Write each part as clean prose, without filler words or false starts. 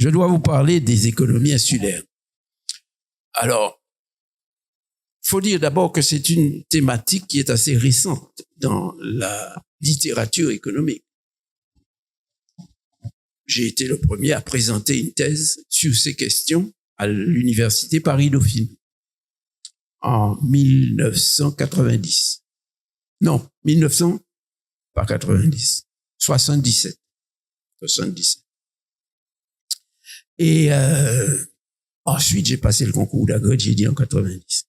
je dois vous parler des économies insulaires. Alors, faut dire d'abord que c'est une thématique qui est assez récente dans la littérature économique. J'ai été le premier à présenter une thèse sur ces questions à l'université Paris-Dauphine en 1990. Non, 77. Et ensuite, j'ai passé le concours d'Agriculture, j'ai dit en 90.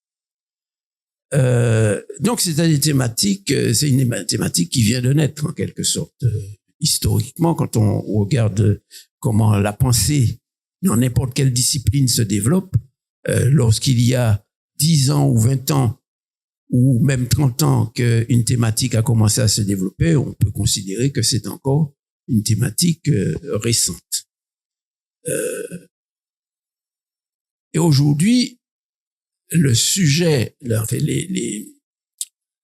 Donc, c'est une thématique qui vient de naître, en quelque sorte, historiquement, quand on regarde comment la pensée dans n'importe quelle discipline se développe. Lorsqu'il y a 10 ans ou 20 ans, ou même 30 ans qu'une thématique a commencé à se développer, on peut considérer que c'est encore une thématique récente. Et aujourd'hui, le sujet, les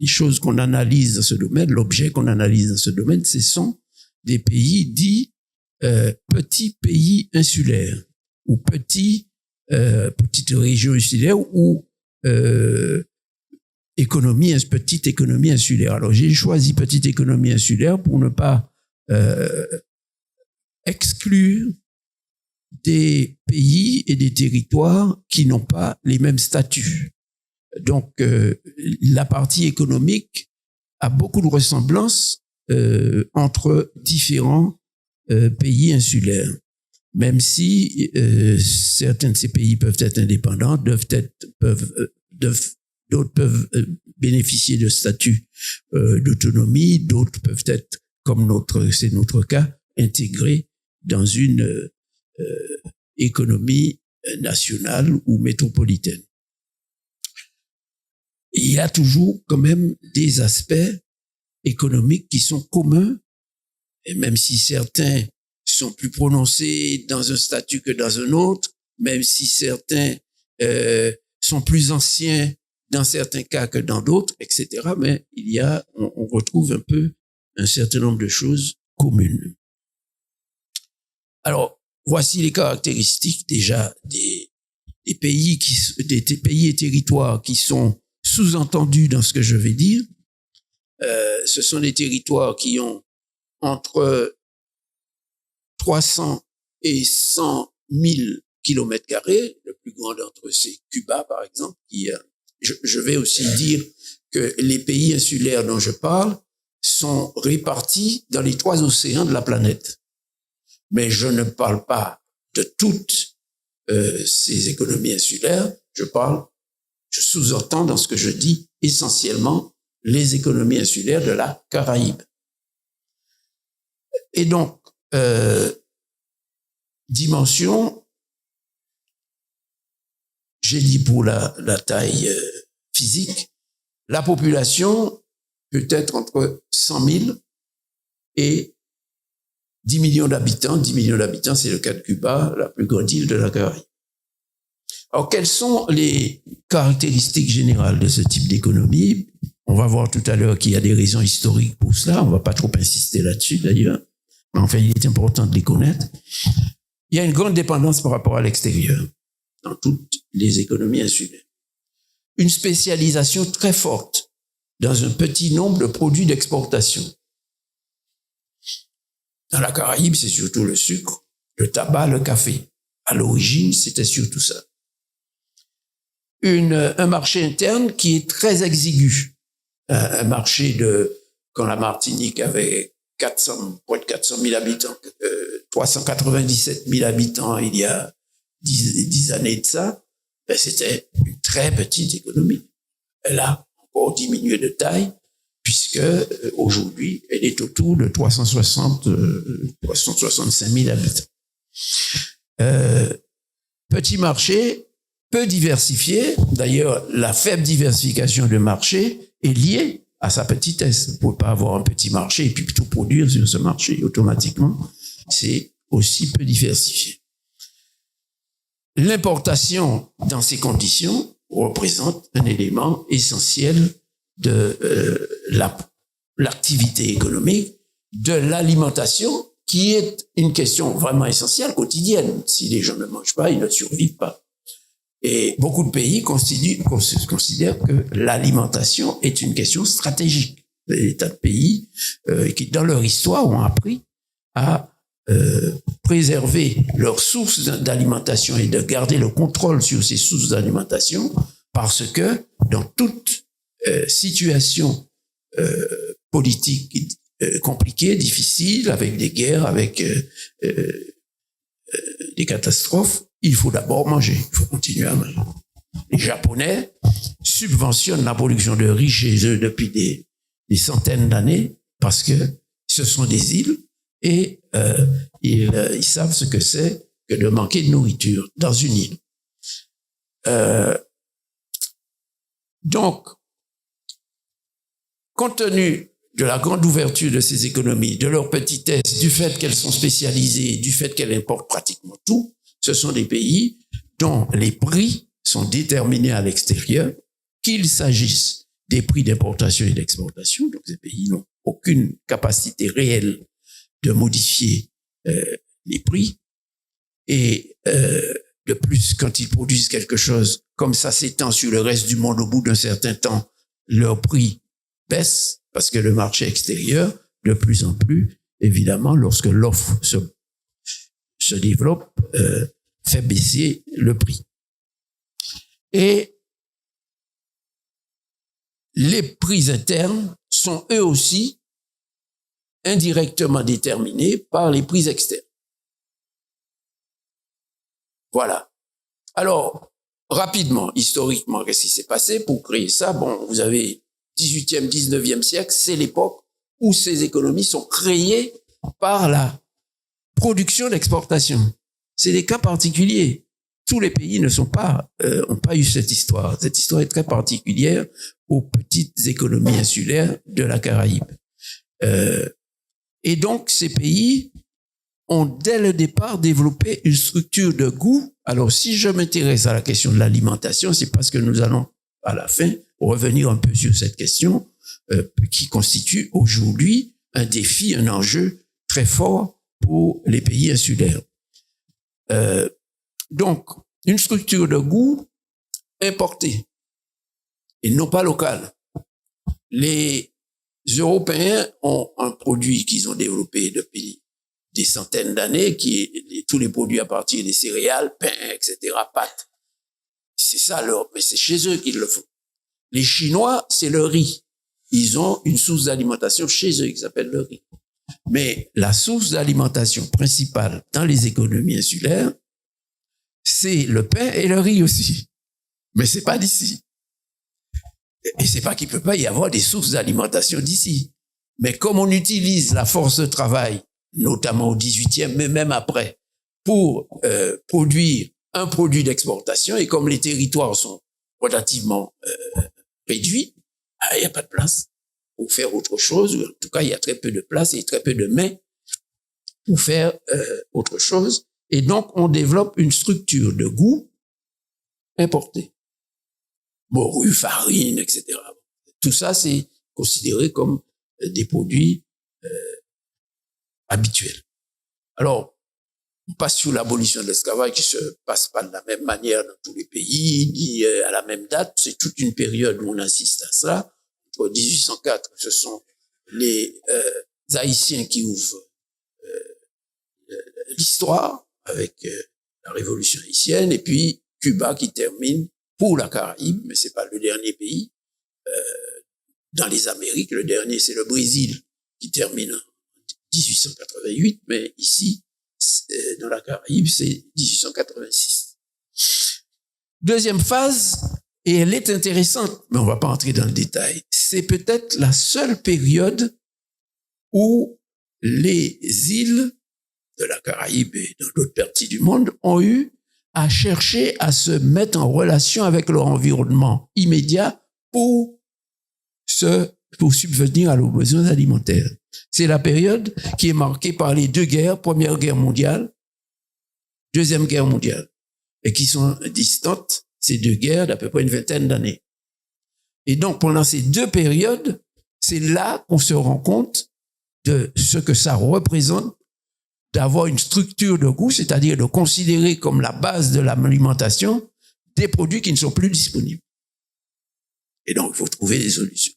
choses qu'on analyse dans ce domaine, l'objet qu'on analyse dans ce domaine, ce sont des pays dits petits pays insulaires ou petites régions insulaires ou petite économie insulaire. Alors, j'ai choisi petite économie insulaire pour ne pas exclure des pays et des territoires qui n'ont pas les mêmes statuts. Donc, la partie économique a beaucoup de ressemblances entre différents pays insulaires, même si certains de ces pays peuvent être indépendants, d'autres peuvent bénéficier de statuts d'autonomie, d'autres peuvent être, comme c'est notre cas, intégrés dans une économie nationale ou métropolitaine. Il y a toujours quand même des aspects économiques qui sont communs, et même si certains sont plus prononcés dans un statut que dans un autre, même si certains sont plus anciens dans certains cas que dans d'autres, etc. Mais on retrouve un peu un certain nombre de choses communes. Alors, voici les caractéristiques déjà des pays et territoires qui sont sous-entendus dans ce que je vais dire. Ce sont des territoires qui ont entre 300 et 100 000 kilomètres carrés. Le plus grand d'entre eux, c'est Cuba, par exemple. Je vais aussi dire que les pays insulaires dont je parle sont répartis dans les 3 océans de la planète. Mais je ne parle pas de toutes ces économies insulaires. Je sous-entends dans ce que je dis essentiellement les économies insulaires de la Caraïbe. Et donc, dimension, j'ai dit pour la taille physique, la population peut être entre 100 000 et 10 millions d'habitants. 10 millions d'habitants, c'est le cas de Cuba, la plus grande île de la Caraïbe. Alors, quelles sont les caractéristiques générales de ce type d'économie? On va voir tout à l'heure qu'il y a des raisons historiques pour cela. On va pas trop insister là-dessus, d'ailleurs. Mais enfin, il est important de les connaître. Il y a une grande dépendance par rapport à l'extérieur dans toutes les économies insulaires. Une spécialisation très forte dans un petit nombre de produits d'exportation. Dans la Caraïbe, c'est surtout le sucre, le tabac, le café. À l'origine, c'était surtout ça. Un marché interne qui est très exigu. Un marché quand la Martinique avait près de 400 000 habitants, 397 000 habitants il y a 10 années de ça, c'était une très petite économie. Elle a encore diminué de taille, puisque aujourd'hui, elle est autour de 365 000 habitants. Petit marché, peu diversifié. D'ailleurs, la faible diversification de marché est liée à sa petitesse. Vous ne pouvez pas avoir un petit marché et puis tout produire sur ce marché automatiquement. C'est aussi peu diversifié. L'importation dans ces conditions représente un élément essentiel de l'activité économique, de l'alimentation, qui est une question vraiment essentielle, quotidienne. Si les gens ne mangent pas, ils ne survivent pas. Et beaucoup de pays considèrent que l'alimentation est une question stratégique. Des tas de pays qui, dans leur histoire, ont appris à préserver leurs sources d'alimentation et de garder le contrôle sur ces sources d'alimentation, parce que dans toute situation politique compliquée, difficile, avec des guerres, avec des catastrophes, il faut d'abord manger, il faut continuer à manger. Les Japonais subventionnent la production de riz chez eux depuis des centaines d'années parce que ce sont des îles et ils savent ce que c'est que de manquer de nourriture dans une île. Donc, compte tenu de la grande ouverture de ces économies, de leur petitesse, du fait qu'elles sont spécialisées, du fait qu'elles importent pratiquement tout, ce sont des pays dont les prix sont déterminés à l'extérieur, qu'il s'agisse des prix d'importation et d'exportation. Donc, ces pays n'ont aucune capacité réelle de modifier les prix. Et de plus, quand ils produisent quelque chose, comme ça s'étend sur le reste du monde, au bout d'un certain temps, leur prix baisse parce que le marché extérieur, de plus en plus, évidemment, lorsque l'offre se développe, fait baisser le prix. Et les prix internes sont eux aussi indirectement déterminés par les prix externes. Voilà. Alors, rapidement, historiquement, qu'est-ce qui s'est passé pour créer ça? Bon, vous avez 18e, 19e siècle, c'est l'époque où ces économies sont créées par la production d'exportation. C'est des cas particuliers. Tous les pays n'ont pas eu cette histoire. Cette histoire est très particulière aux petites économies insulaires de la Caraïbe. Et donc, ces pays ont dès le départ développé une structure de goût. Alors, si je m'intéresse à la question de l'alimentation, c'est parce que nous allons, à la fin, revenir un peu sur cette question qui constitue aujourd'hui un défi, un enjeu très fort pour les pays insulaires. Donc, une structure de goût importée et non pas locale. Les Européens ont un produit qu'ils ont développé depuis des centaines d'années, qui est tous les produits à partir des céréales, pain, etc., pâtes. C'est ça mais c'est chez eux qu'ils le font. Les Chinois, c'est le riz. Ils ont une source d'alimentation chez eux qui s'appelle le riz. Mais la source d'alimentation principale dans les économies insulaires, c'est le pain et le riz aussi. Mais c'est pas d'ici. Et c'est pas qu'il peut pas y avoir des sources d'alimentation d'ici. Mais comme on utilise la force de travail, notamment au 18e, mais même après, pour produire un produit d'exportation, et comme les territoires sont relativement réduits, il n'y a pas de place pour faire autre chose, ou en tout cas, il y a très peu de place et très peu de mains pour faire autre chose. Et donc, on développe une structure de goût importée. Morue, farine, etc. Tout ça, c'est considéré comme des produits habituels. Alors, on passe sur l'abolition de l'esclavage qui se passe pas de la même manière dans tous les pays, ni à la même date. C'est toute une période où on assiste à ça. Entre 1804, ce sont les Haïtiens qui ouvrent l'histoire avec la révolution haïtienne, et puis Cuba qui termine pour la Caraïbe, mais c'est pas le dernier pays. Dans les Amériques, le dernier, c'est le Brésil qui termine en 1888, mais ici, dans la Caraïbe, c'est 1886. Deuxième phase, et elle est intéressante, mais on va pas entrer dans le détail, c'est peut-être la seule période où les îles de la Caraïbe et dans d'autres parties du monde ont eu à chercher à se mettre en relation avec leur environnement immédiat pour subvenir à leurs besoins alimentaires. C'est la période qui est marquée par les deux guerres, Première Guerre mondiale, Deuxième Guerre mondiale, et qui sont distantes, ces deux guerres, d'à peu près une vingtaine d'années. Et donc, pendant ces deux périodes, c'est là qu'on se rend compte de ce que ça représente d'avoir une structure de goût, c'est-à-dire de considérer comme la base de l'alimentation des produits qui ne sont plus disponibles. Et donc, il faut trouver des solutions.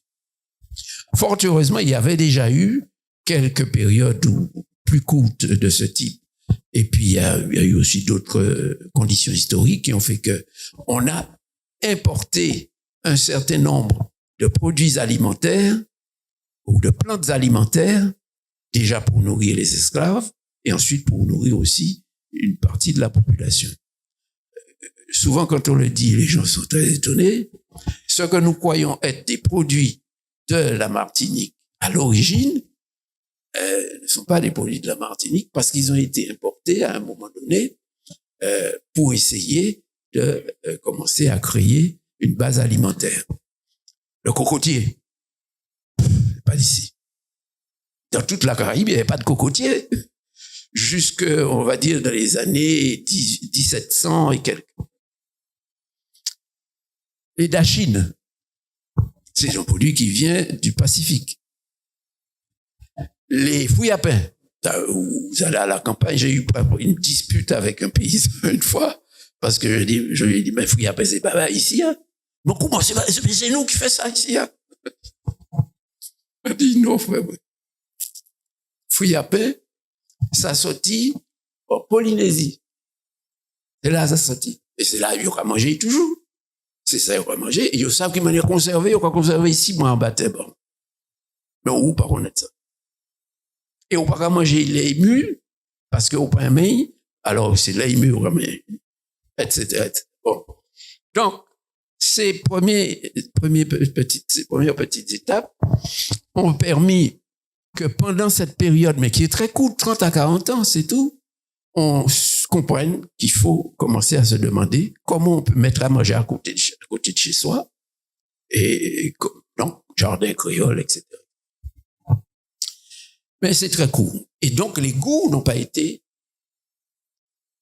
Fort heureusement, il y avait déjà eu quelques périodes plus courtes de ce type. Et puis, il y a eu aussi d'autres conditions historiques qui ont fait que on a importé un certain nombre de produits alimentaires ou de plantes alimentaires, déjà pour nourrir les esclaves et ensuite pour nourrir aussi une partie de la population. Souvent, quand on le dit, les gens sont très étonnés. Ce que nous croyons être des produits de la Martinique à l'origine ne sont pas des produits de la Martinique parce qu'ils ont été importés à un moment donné pour essayer de commencer à créer une base alimentaire. Le cocotier, pas d'ici. Dans toute la Caraïbe, il n'y avait pas de cocotier. Jusque, on va dire, dans les années 1700 et quelques. Les dachines, c'est un produit qui vient du Pacifique. Les fruits à pain, vous allez à la campagne, j'ai eu une dispute avec un paysan une fois, parce que je lui ai dit, mais fruits à pain, c'est pas ici, hein. Mais comment c'est nous qui fait ça ici, hein? Il m'a dit, non, frère. Fruits à pain, ça sortit en Polynésie. C'est là, ça sortit. Et c'est là, il y aura mangé toujours. C'est ça, il y aura mangé. Et ils savent qu'ils m'ont conservé, ils ont conservé 6 mois en baptême. Bon. Mais où, par contre, ça? Et on ne peut pas manger les mules, parce qu'on pas un mail, alors c'est les mules, etc. Bon. Donc, ces premières petites étapes ont permis que pendant cette période, mais qui est très courte, 30 à 40 ans, c'est tout, on comprenne qu'il faut commencer à se demander comment on peut mettre à manger à côté de chez soi, et donc, jardin créole, etc. Mais c'est très court. Et donc, les goûts n'ont pas été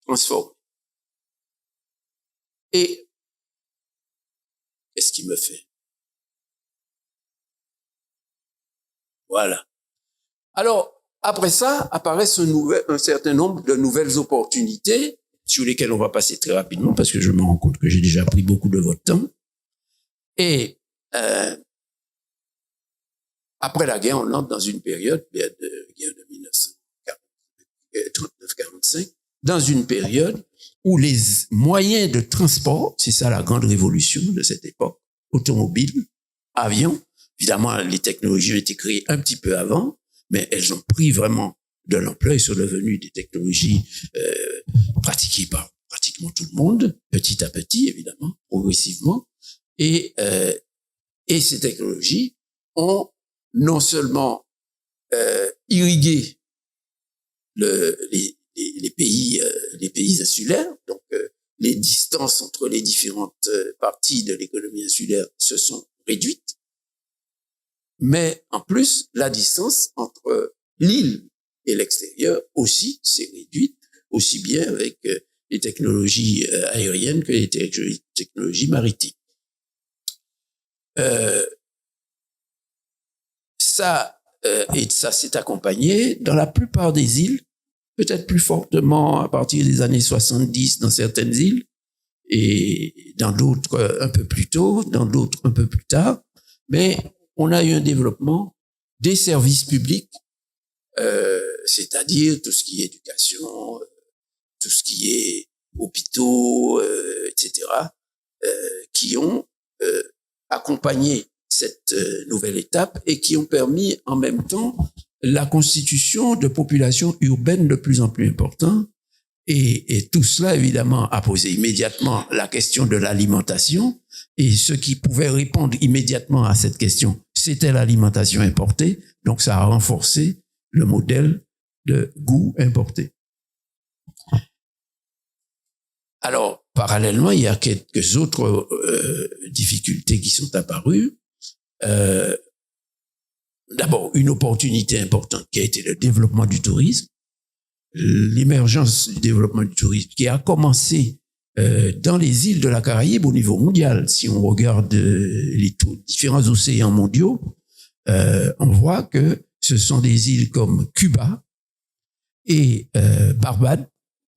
transformés. Et qu'est-ce qui me fait? Voilà. Alors, après ça, apparaissent un certain nombre de nouvelles opportunités sur lesquelles on va passer très rapidement parce que je me rends compte que j'ai déjà pris beaucoup de votre temps. Et après la guerre, on entre dans une période, guerre de 1939-45, dans une période où les moyens de transport, c'est ça la grande révolution de cette époque, automobile, avion, évidemment les technologies ont été créées un petit peu avant, mais elles ont pris vraiment de l'ampleur et sont devenues des technologies pratiquées par pratiquement tout le monde, petit à petit évidemment, progressivement, et ces technologies ont non seulement irrigué les pays insulaires, donc les distances entre les différentes parties de l'économie insulaire se sont réduites, mais en plus la distance entre l'île et l'extérieur aussi s'est réduite, aussi bien avec les technologies aériennes que les technologies maritimes. Et ça s'est accompagné dans la plupart des îles, peut-être plus fortement à partir des années 70 dans certaines îles, et dans d'autres un peu plus tôt, dans d'autres un peu plus tard, mais on a eu un développement des services publics, c'est-à-dire tout ce qui est éducation, tout ce qui est hôpitaux, etc., qui ont accompagné cette nouvelle étape et qui ont permis en même temps la constitution de populations urbaines de plus en plus importantes. Et tout cela, évidemment, a posé immédiatement la question de l'alimentation. Et ce qui pouvait répondre immédiatement à cette question, c'était l'alimentation importée. Donc, ça a renforcé le modèle de goût importé. Alors, parallèlement, il y a quelques autres difficultés qui sont apparues. D'abord, une opportunité importante qui a été le développement du tourisme, l'émergence du développement du tourisme qui a commencé dans les îles de la Caraïbe au niveau mondial. Si on regarde les différents océans mondiaux, on voit que ce sont des îles comme Cuba et Barbade.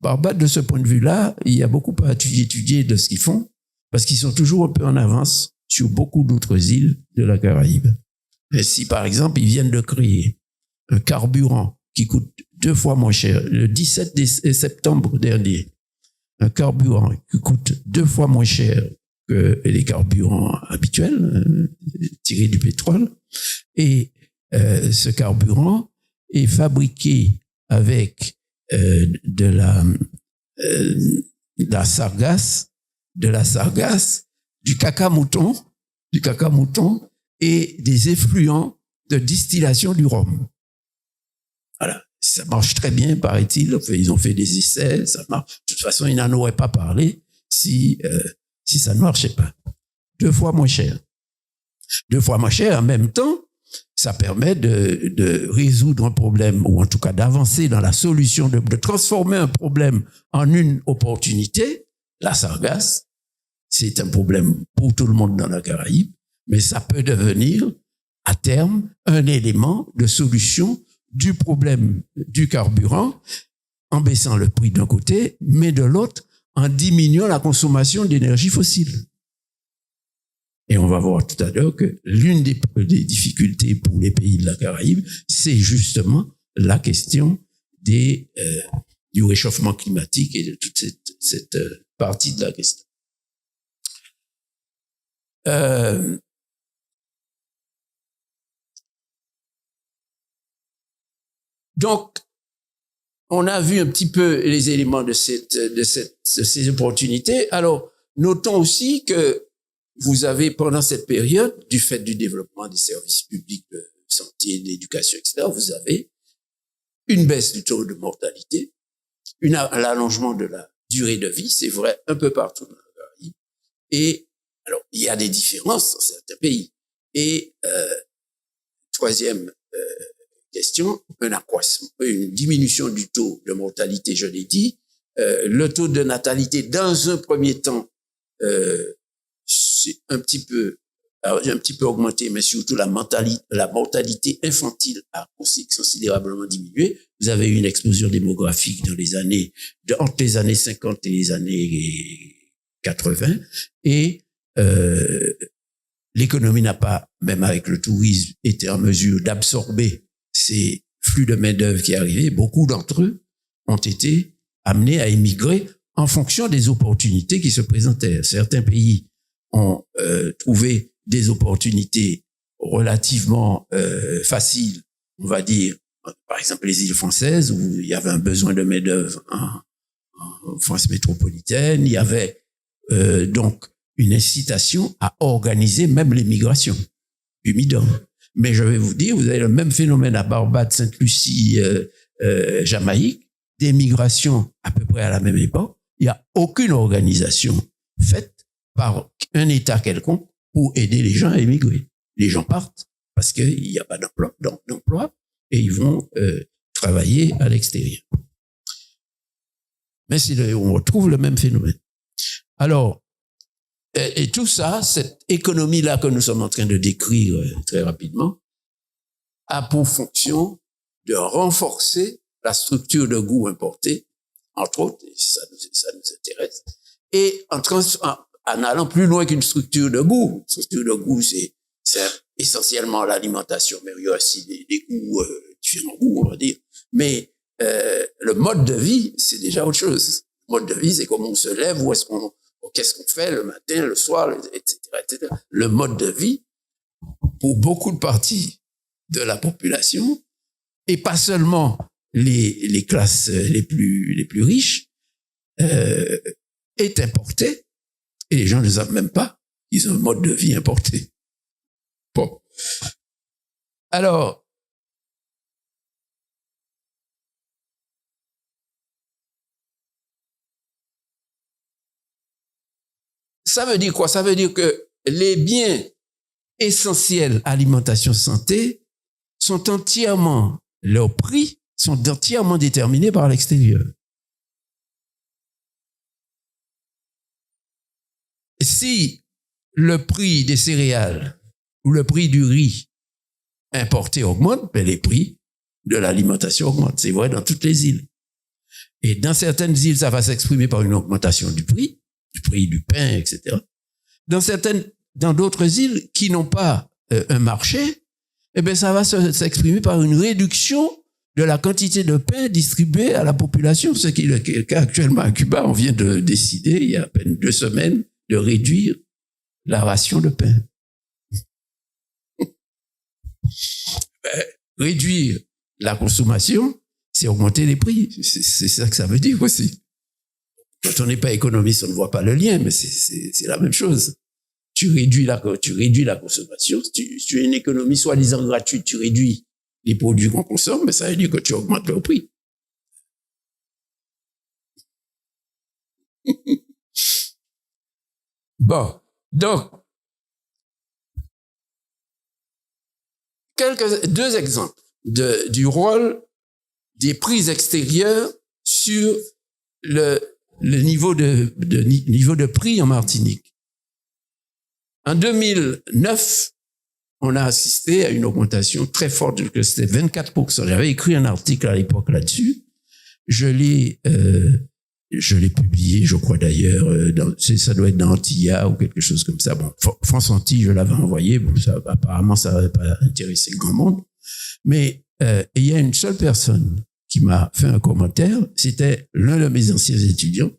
Barbade, de ce point de vue-là, il y a beaucoup à étudier de ce qu'ils font, parce qu'ils sont toujours un peu en avance sur beaucoup d'autres îles de la Caraïbe. Et si, par exemple, ils viennent de créer un carburant qui coûte 2 fois moins cher, le 17 septembre dernier, un carburant qui coûte 2 fois moins cher que les carburants habituels, tirés du pétrole, et ce carburant est fabriqué avec de la sargasse, du caca mouton et des effluents de distillation du rhum. Voilà. Ça marche très bien, paraît-il. Ils ont fait des essais, ça marche. De toute façon, ils n'en auraient pas parlé si ça ne marchait pas. 2 fois moins cher. 2 fois moins cher, en même temps, ça permet de résoudre un problème, ou en tout cas d'avancer dans la solution, de transformer un problème en une opportunité. La sargasse, c'est un problème pour tout le monde dans la Caraïbe, mais ça peut devenir, à terme, un élément de solution du problème du carburant, en baissant le prix d'un côté, mais de l'autre, en diminuant la consommation d'énergie fossile. Et on va voir tout à l'heure que l'une des difficultés pour les pays de la Caraïbe, c'est justement la question du réchauffement climatique et de toute cette partie de la question. Donc, on a vu un petit peu les éléments de ces opportunités. Alors, notons aussi que vous avez, pendant cette période, du fait du développement des services publics de santé, d'éducation, etc., vous avez une baisse du taux de mortalité, l'allongement de la durée de vie, c'est vrai un peu partout dans le Caraïbe. Et alors, il y a des différences dans certains pays. Et troisième question, une diminution du taux de mortalité, je l'ai dit. Le taux de natalité, dans un premier temps, c'est un petit peu augmenté, mais surtout la mortalité infantile a considérablement diminué. Vous avez eu une explosion démographique dans entre les années 50 et les années 80, et l'économie n'a pas, même avec le tourisme, été en mesure d'absorber ces flux de main-d'œuvre qui arrivaient. Beaucoup d'entre eux ont été amenés à émigrer en fonction des opportunités qui se présentaient. Certains pays ont trouvé des opportunités relativement faciles, on va dire, par exemple les îles françaises, où il y avait un besoin de main-d'œuvre en France métropolitaine. Il y avait donc une incitation à organiser même l'émigration du Midon. Mais je vais vous dire, vous avez le même phénomène à Barbade, Sainte-Lucie, Jamaïque, d'émigration à peu près à la même époque. Il n'y a aucune organisation faite par un État quelconque pour aider les gens à émigrer. Les gens partent parce qu'il n'y a pas d'emploi et ils vont travailler à l'extérieur. Mais on retrouve le même phénomène. Alors, et tout ça, cette économie-là que nous sommes en train de décrire très rapidement, a pour fonction de renforcer la structure de goût importée, entre autres, et ça nous intéresse, et en allant plus loin qu'une structure de goût. Une structure de goût, c'est essentiellement l'alimentation, mais il y a aussi des goûts, différents goûts, on va dire. Mais le mode de vie, c'est déjà autre chose. Le mode de vie, c'est comment on se lève, qu'est-ce qu'on fait le matin, le soir, etc., etc. Le mode de vie, pour beaucoup de parties de la population, et pas seulement les classes les plus riches, est importé, et les gens ne savent même pas qu'ils ont un mode de vie importé. Bon. Alors, ça veut dire quoi? Ça veut dire que les biens essentiels alimentation santé sont entièrement, leurs prix sont entièrement déterminés par l'extérieur. Si le prix des céréales ou le prix du riz importé augmente, ben les prix de l'alimentation augmente. C'est vrai dans toutes les îles. Et dans certaines îles, ça va s'exprimer par une augmentation du prix du pain, etc. Dans d'autres îles qui n'ont pas un marché, eh bien, ça va s'exprimer par une réduction de la quantité de pain distribuée à la population, ce qui est le cas actuellement à Cuba. On vient de décider, il y a à peine 2 semaines, de réduire la ration de pain. Réduire la consommation, c'est augmenter les prix. C'est ça que ça veut dire aussi. Quand on n'est pas économiste, on ne voit pas le lien, mais c'est la même chose. Tu réduis la consommation. Tu as une économie soi-disant gratuite, tu réduis les produits qu'on consomme, mais ça veut dire que tu augmentes leur prix. Bon, donc, 2 exemples du rôle des prix extérieurs sur le niveau de prix en Martinique. En 2009, on a assisté à une augmentation très forte, que c'était 24%. J'avais écrit un article à l'époque là-dessus. Je l'ai publié, je crois d'ailleurs, ça doit être dans Antilla ou quelque chose comme ça. Bon, France Antilles, je l'avais envoyé. Bon, apparemment, ça n'avait pas intéressé le grand monde. Mais il y a une seule personne qui m'a fait un commentaire. C'était l'un de mes anciens étudiants.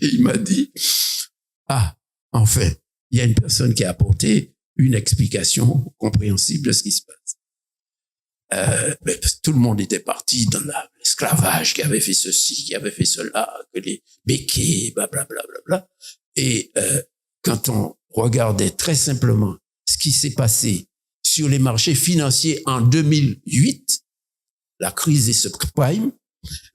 Et il m'a dit, enfin, il y a une personne qui a apporté une explication compréhensible de ce qui se passe. Mais tout le monde était parti dans l'esclavage, qui avait fait ceci, qui avait fait cela, que les béquets, blablabla. Et quand on regardait très simplement ce qui s'est passé sur les marchés financiers en 2008, la crise des subprimes,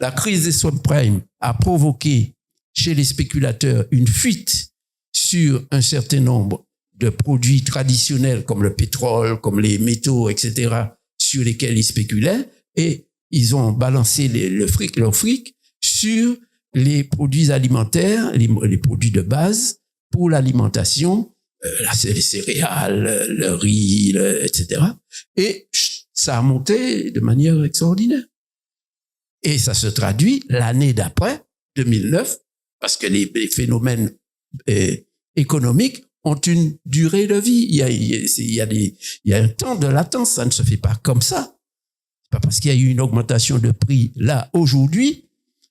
a provoqué chez les spéculateurs une fuite sur un certain nombre de produits traditionnels comme le pétrole, comme les métaux, etc., sur lesquels ils spéculaient, et ils ont balancé leur fric sur les produits alimentaires, les produits de base pour l'alimentation, les céréales, le riz, etc. Et ça a monté de manière extraordinaire. Et ça se traduit l'année d'après, 2009, parce que les phénomènes économiques ont une durée de vie. Il y a un temps de latence, ça ne se fait pas comme ça. C'est pas parce qu'il y a eu une augmentation de prix là, aujourd'hui,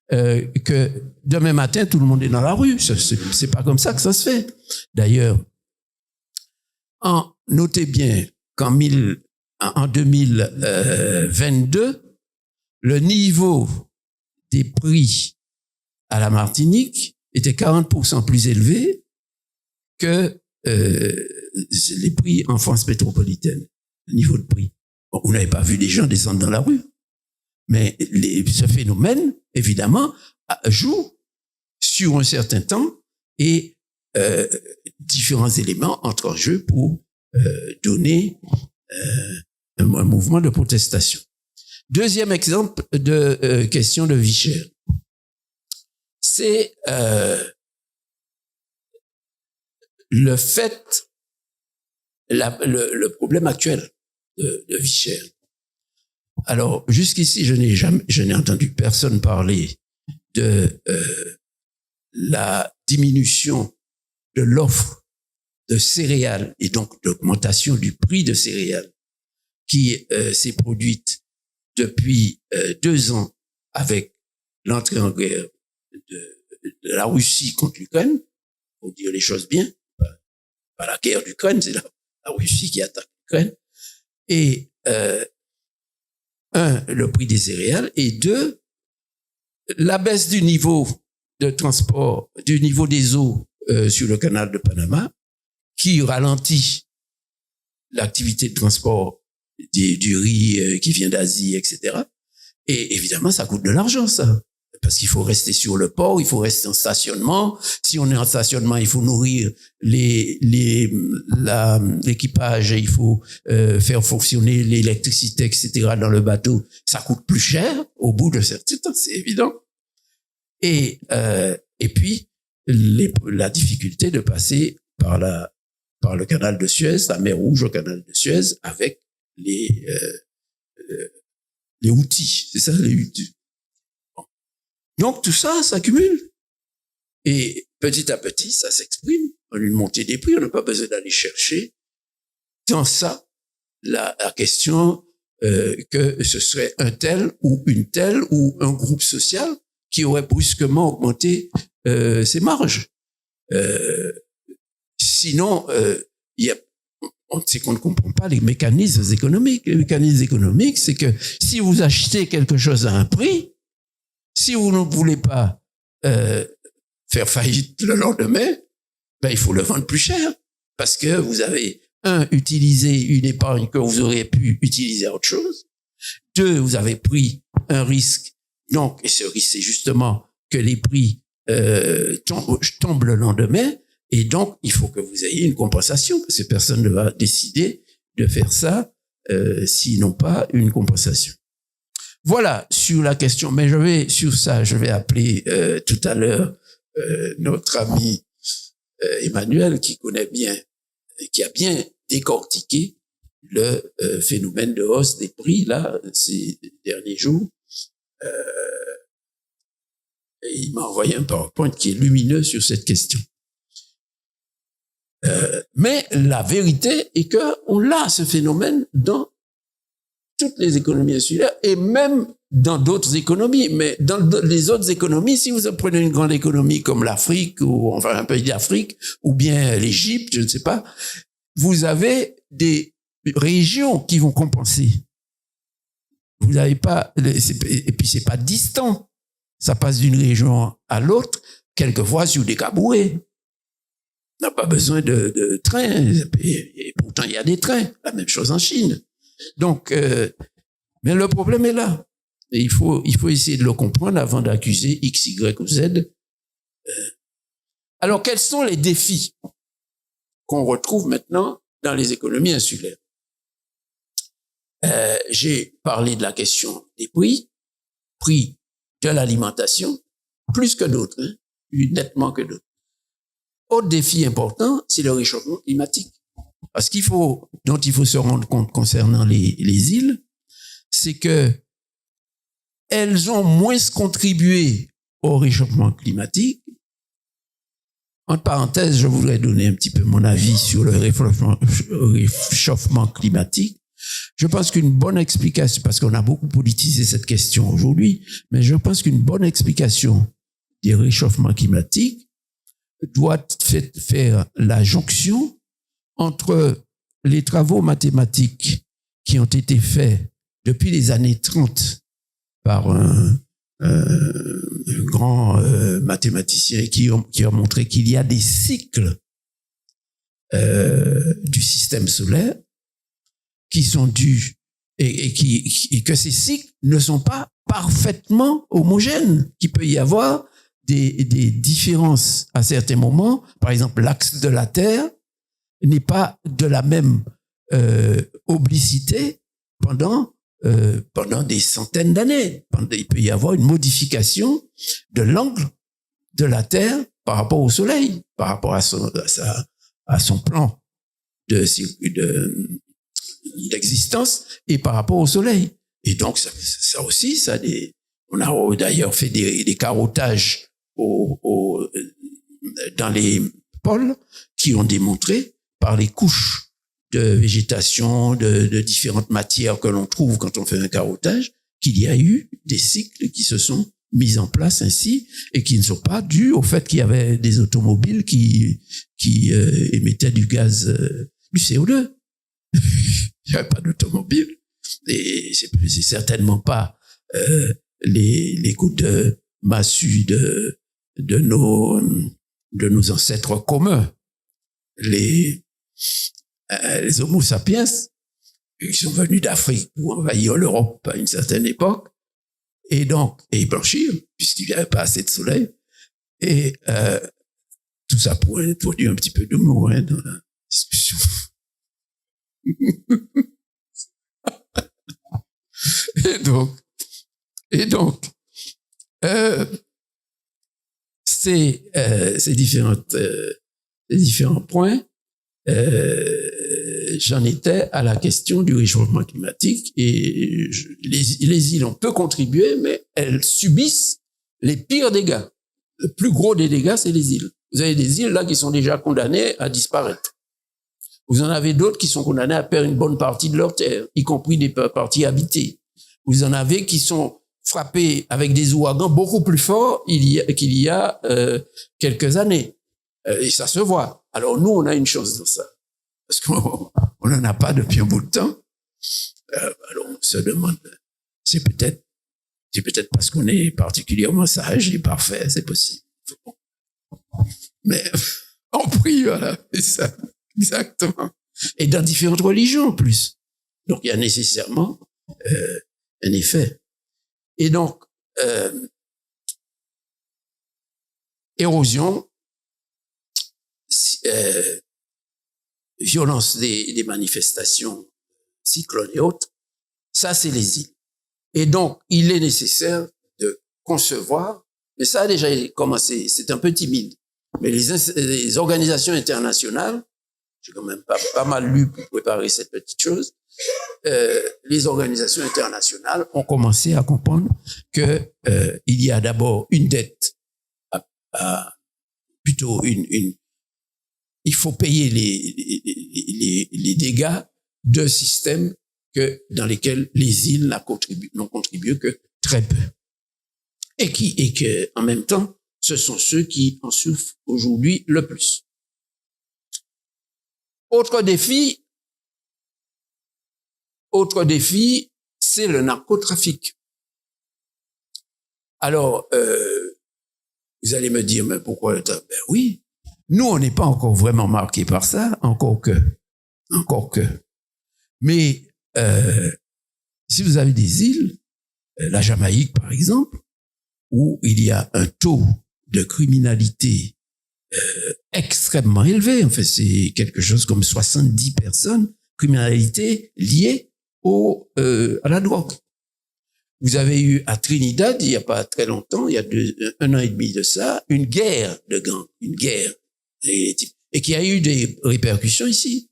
que demain matin, tout le monde est dans la rue. C'est pas comme ça que ça se fait. D'ailleurs, notez bien qu'en 2022, le niveau des prix à la Martinique était 40% plus élevé que les prix en France métropolitaine, le niveau de prix. Bon, vous n'avez pas vu des gens descendre dans la rue, mais ce phénomène, évidemment, joue sur un certain temps et différents éléments entrent en jeu pour donner un mouvement de protestation. Deuxième exemple de question de vie chère, c'est le fait, le problème actuel de vie chère. Alors, jusqu'ici, je n'ai entendu personne parler de la diminution de l'offre de céréales et donc d'augmentation du prix de céréales qui s'est produite depuis 2 ans avec l'entrée en guerre de la Russie contre l'Ukraine, pour dire les choses bien. Pas la guerre d'Ukraine, c'est la Russie qui attaque l'Ukraine. Et le prix des céréales, et 2, la baisse du niveau de transport, du niveau des eaux sur le canal de Panama, qui ralentit l'activité de transport du riz qui vient d'Asie, etc. Et évidemment, ça coûte de l'argent, ça. Parce qu'il faut rester sur le port, il faut rester en stationnement. Si on est en stationnement, il faut nourrir l'équipage, il faut faire fonctionner l'électricité, etc. dans le bateau. Ça coûte plus cher au bout de certain temps, c'est évident. Et puis, la difficulté de passer par le canal de Suez, la mer Rouge au canal de Suez, avec les outils, c'est ça, les outils. Donc tout ça s'accumule. Et petit à petit, ça s'exprime en une montée des prix. On n'a pas besoin d'aller chercher dans ça la question que ce serait un tel ou une telle ou un groupe social qui aurait brusquement augmenté ses marges. Sinon, c'est qu'on ne comprend pas les mécanismes économiques. Les mécanismes économiques, c'est que si vous achetez quelque chose à un prix, si vous ne voulez pas faire faillite le lendemain, il faut le vendre plus cher parce que vous avez utilisé une épargne que vous auriez pu utiliser à autre chose. 2, vous avez pris un risque. Donc, et ce risque, c'est justement que les prix tombent le lendemain. Et donc, il faut que vous ayez une compensation parce que personne ne va décider de faire ça sinon pas une compensation. Voilà sur la question. Mais je vais appeler tout à l'heure notre ami Emmanuel qui connaît bien, qui a bien décortiqué le phénomène de hausse des prix là ces derniers jours. Et il m'a envoyé un PowerPoint qui est lumineux sur cette question. Mais la vérité est que on a ce phénomène dans toutes les économies insulaires et même dans d'autres économies. Mais dans les autres économies, si vous prenez une grande économie comme l'Afrique ou enfin un pays d'Afrique ou bien l'Égypte, je ne sais pas, vous avez des régions qui vont compenser. Vous n'avez pas, et puis c'est pas distant. Ça passe d'une région à l'autre, quelquefois sur des cabourets. On n'a pas besoin de train, et pourtant il y a des trains. La même chose en Chine. Donc, mais le problème est là. Et il faut essayer de le comprendre avant d'accuser X, Y ou Z. Alors, quels sont les défis qu'on retrouve maintenant dans les économies insulaires? J'ai parlé de la question des prix de l'alimentation, plus que d'autres, plus nettement que d'autres. Autre défi important, c'est le réchauffement climatique. Parce dont il faut se rendre compte concernant les îles, c'est que elles ont moins contribué au réchauffement climatique. Entre parenthèses, je voudrais donner un petit peu mon avis sur le réchauffement climatique. Je pense qu'une bonne explication, parce qu'on a beaucoup politisé cette question aujourd'hui, mais je pense qu'une bonne explication du réchauffement climatique doit faire la jonction entre les travaux mathématiques qui ont été faits depuis les années 30 par un grand mathématicien qui a montré qu'il y a des cycles du système solaire qui sont dus et que ces cycles ne sont pas parfaitement homogènes, qu'il peut y avoir des différences à certains moments. Par exemple, l'axe de la Terre n'est pas de la même oblicité pendant des centaines d'années. Il peut y avoir une modification de l'angle de la Terre par rapport au Soleil, par rapport à son plan d'existence et par rapport au Soleil. Et donc, ça aussi, on a d'ailleurs fait des carottages dans les pôles qui ont démontré par les couches de végétation, de différentes matières que l'on trouve quand on fait un carottage, qu'il y a eu des cycles qui se sont mis en place ainsi et qui ne sont pas dus au fait qu'il y avait des automobiles qui émettaient du gaz, du CO2. Il n'y avait pas d'automobile et c'est certainement pas les coups de massue de nos ancêtres communs, les Homo sapiens qui sont venus d'Afrique pour envahir l'Europe à une certaine époque et blanchir puisqu'il n'y avait pas assez de soleil et tout ça pour introduire un petit peu d'humour dans la discussion. et donc ces différents points j'en étais à la question du réchauffement climatique et les îles ont peu contribué, mais elles subissent les pires dégâts. Le plus gros des dégâts, c'est les îles. Vous avez des îles là qui sont déjà condamnées à disparaître. Vous en avez d'autres qui sont condamnées à perdre une bonne partie de leur terre, y compris des parties habitées. Vous en avez qui sont frappés avec des ouragans beaucoup plus forts qu'il y a quelques années. Et ça se voit. Alors nous, on a une chance dans ça. Parce qu'on n'en a pas depuis un bout de temps. Alors on se demande, c'est peut-être parce qu'on est particulièrement sage et parfait, c'est possible. Mais on prie, voilà, c'est ça, exactement. Et dans différentes religions en plus. Donc il y a nécessairement un effet. Et donc, érosion, violence des manifestations, cyclones et autres, ça c'est les îles. Et donc, il est nécessaire de concevoir, mais ça a déjà commencé, c'est un peu timide, mais les organisations internationales, j'ai quand même pas mal lu pour préparer cette petite chose, les organisations internationales ont commencé à comprendre que il y a d'abord une dette, plutôt il faut payer les dégâts de systèmes dans lesquels les îles n'ont contribué que très peu. Et que, en même temps, ce sont ceux qui en souffrent aujourd'hui le plus. Autre défi, c'est le narcotrafic. Alors, vous allez me dire, mais pourquoi le temps? Ben oui, nous, on n'est pas encore vraiment marqués par ça, encore que. Mais si vous avez des îles, la Jamaïque par exemple, où il y a un taux de criminalité extrêmement élevé, en fait c'est quelque chose comme 70 personnes, criminalité liée à la drogue. Vous avez eu à Trinidad, il n'y a pas très longtemps, il y a 1 an et demi de ça, une guerre de gangs, et qui a eu des répercussions ici.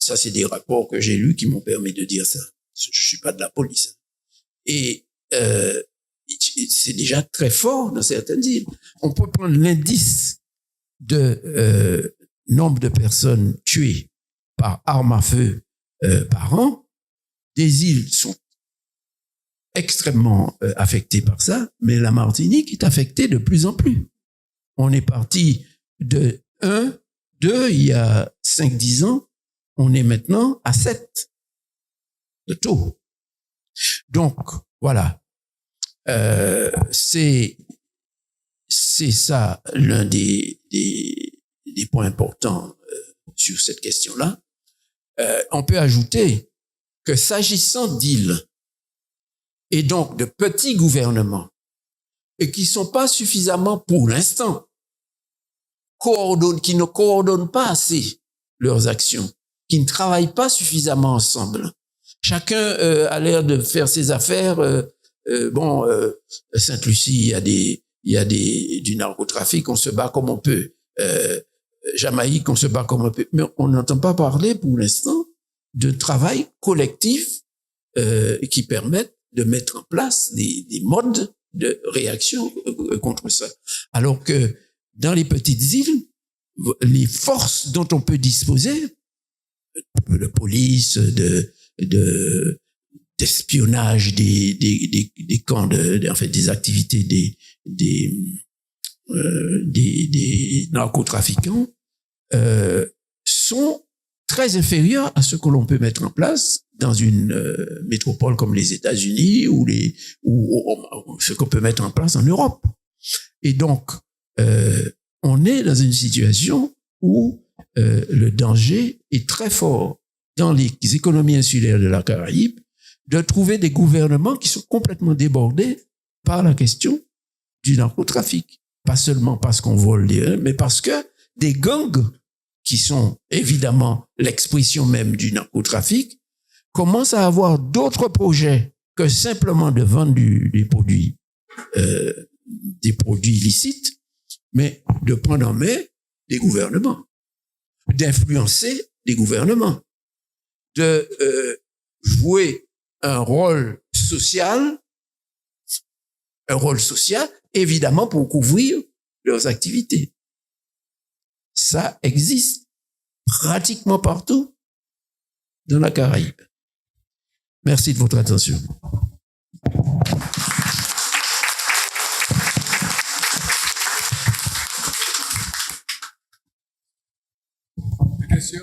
Ça, c'est des rapports que j'ai lus qui m'ont permis de dire ça. Je suis pas de la police. Et c'est déjà très fort dans certaines îles. On peut prendre l'indice de nombre de personnes tuées par arme à feu par an. Des îles sont extrêmement affectées par ça, mais la Martinique est affectée de plus en plus. On est parti de 2, il y a 5-10 ans, on est maintenant à 7 de taux. Donc, voilà. C'est ça l'un des points importants sur cette question-là. On peut ajouter que s'agissant d'îles et donc de petits gouvernements et qui sont pas suffisamment pour l'instant qui ne coordonnent pas assez leurs actions, qui ne travaillent pas suffisamment ensemble. Chacun a l'air de faire ses affaires. Sainte-Lucie, il y a du narcotrafic, on se bat comme on peut. Jamaïque, on se bat comme on peut. Mais on n'entend pas parler pour l'instant de travail collectif qui permettent de mettre en place des modes de réaction contre ça. Alors que dans les petites îles, les forces dont on peut disposer, de police, d'espionnage des camps en fait des activités des narcotrafiquants, sont très inférieurs à ce que l'on peut mettre en place dans une métropole comme les États-Unis ou ce qu'on peut mettre en place en Europe. Et donc, on est dans une situation où le danger est très fort dans les économies insulaires de la Caraïbe de trouver des gouvernements qui sont complètement débordés par la question du narcotrafic. Pas seulement parce qu'on vole mais parce que des gangs qui sont évidemment l'expression même du narcotrafic commencent à avoir d'autres projets que simplement de vendre des produits illicites, mais de prendre en main des gouvernements. d'influencer les gouvernements, de jouer un rôle social, évidemment pour couvrir leurs activités. Ça existe pratiquement partout dans la Caraïbe. Merci de votre attention. Des questions?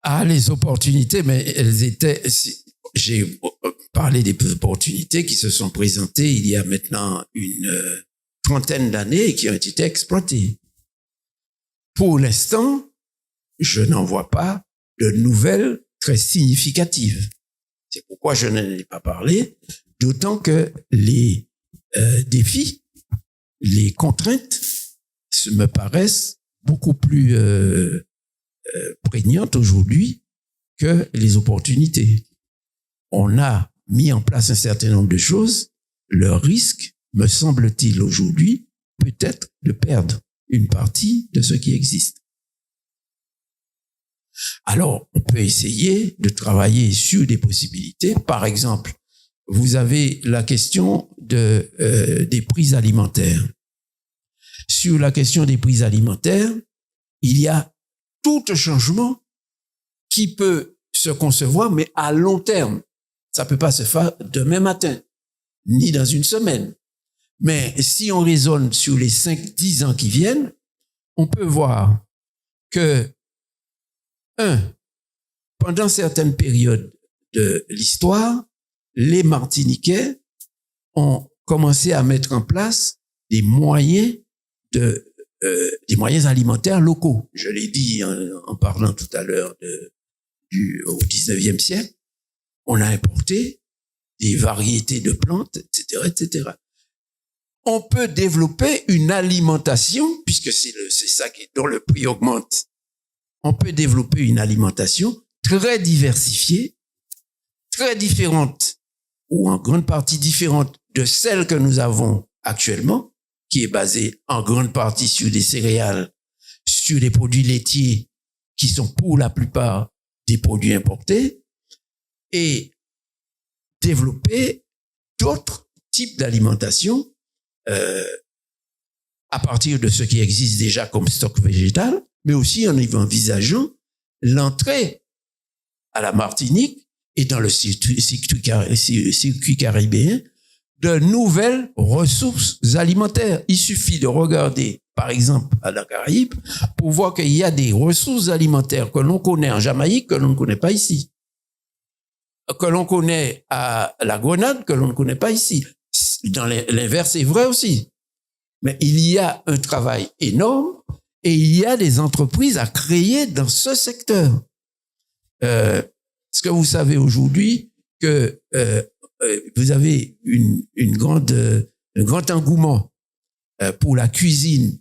Ah, les opportunités, mais elles étaient... J'ai parlé des opportunités qui se sont présentées il y a maintenant une trentaine d'années et qui ont été exploitées. Pour l'instant, je n'en vois pas de nouvelles très significatives. C'est pourquoi je n'en ai pas parlé, d'autant que les défis, les contraintes me paraissent beaucoup plus prégnantes aujourd'hui que les opportunités. On a mis en place un certain nombre de choses. Le risque, me semble-t-il aujourd'hui, peut-être de perdre une partie de ce qui existe. Alors, on peut essayer de travailler sur des possibilités. Par exemple, vous avez la question des prix alimentaires. Sur la question des prix alimentaires, il y a tout un changement qui peut se concevoir, mais à long terme. Ça peut pas se faire demain matin, ni dans une semaine. Mais si on raisonne sur les 5-10 ans qui viennent, on peut voir que, pendant certaines périodes de l'histoire, les Martiniquais ont commencé à mettre en place des moyens alimentaires locaux. Je l'ai dit en parlant tout à l'heure au 19e siècle. On a importé des variétés de plantes, etc., etc. On peut développer une alimentation, puisque c'est ça dont le prix augmente. On peut développer une alimentation très diversifiée, très différente, ou en grande partie différente de celle que nous avons actuellement, qui est basée en grande partie sur des céréales, sur des produits laitiers, qui sont pour la plupart des produits importés, et développer d'autres types d'alimentation à partir de ce qui existe déjà comme stock végétal, mais aussi en envisageant l'entrée à la Martinique et dans le circuit caribéen de nouvelles ressources alimentaires. Il suffit de regarder, par exemple, à la Caraïbe, pour voir qu'il y a des ressources alimentaires que l'on connaît en Jamaïque, que l'on ne connaît pas ici. Que l'on connaît à la Grenade, que l'on ne connaît pas ici. Dans l'inverse est vrai aussi. Mais il y a un travail énorme et il y a des entreprises à créer dans ce secteur. Est-ce que vous savez aujourd'hui que vous avez un grand engouement pour la cuisine,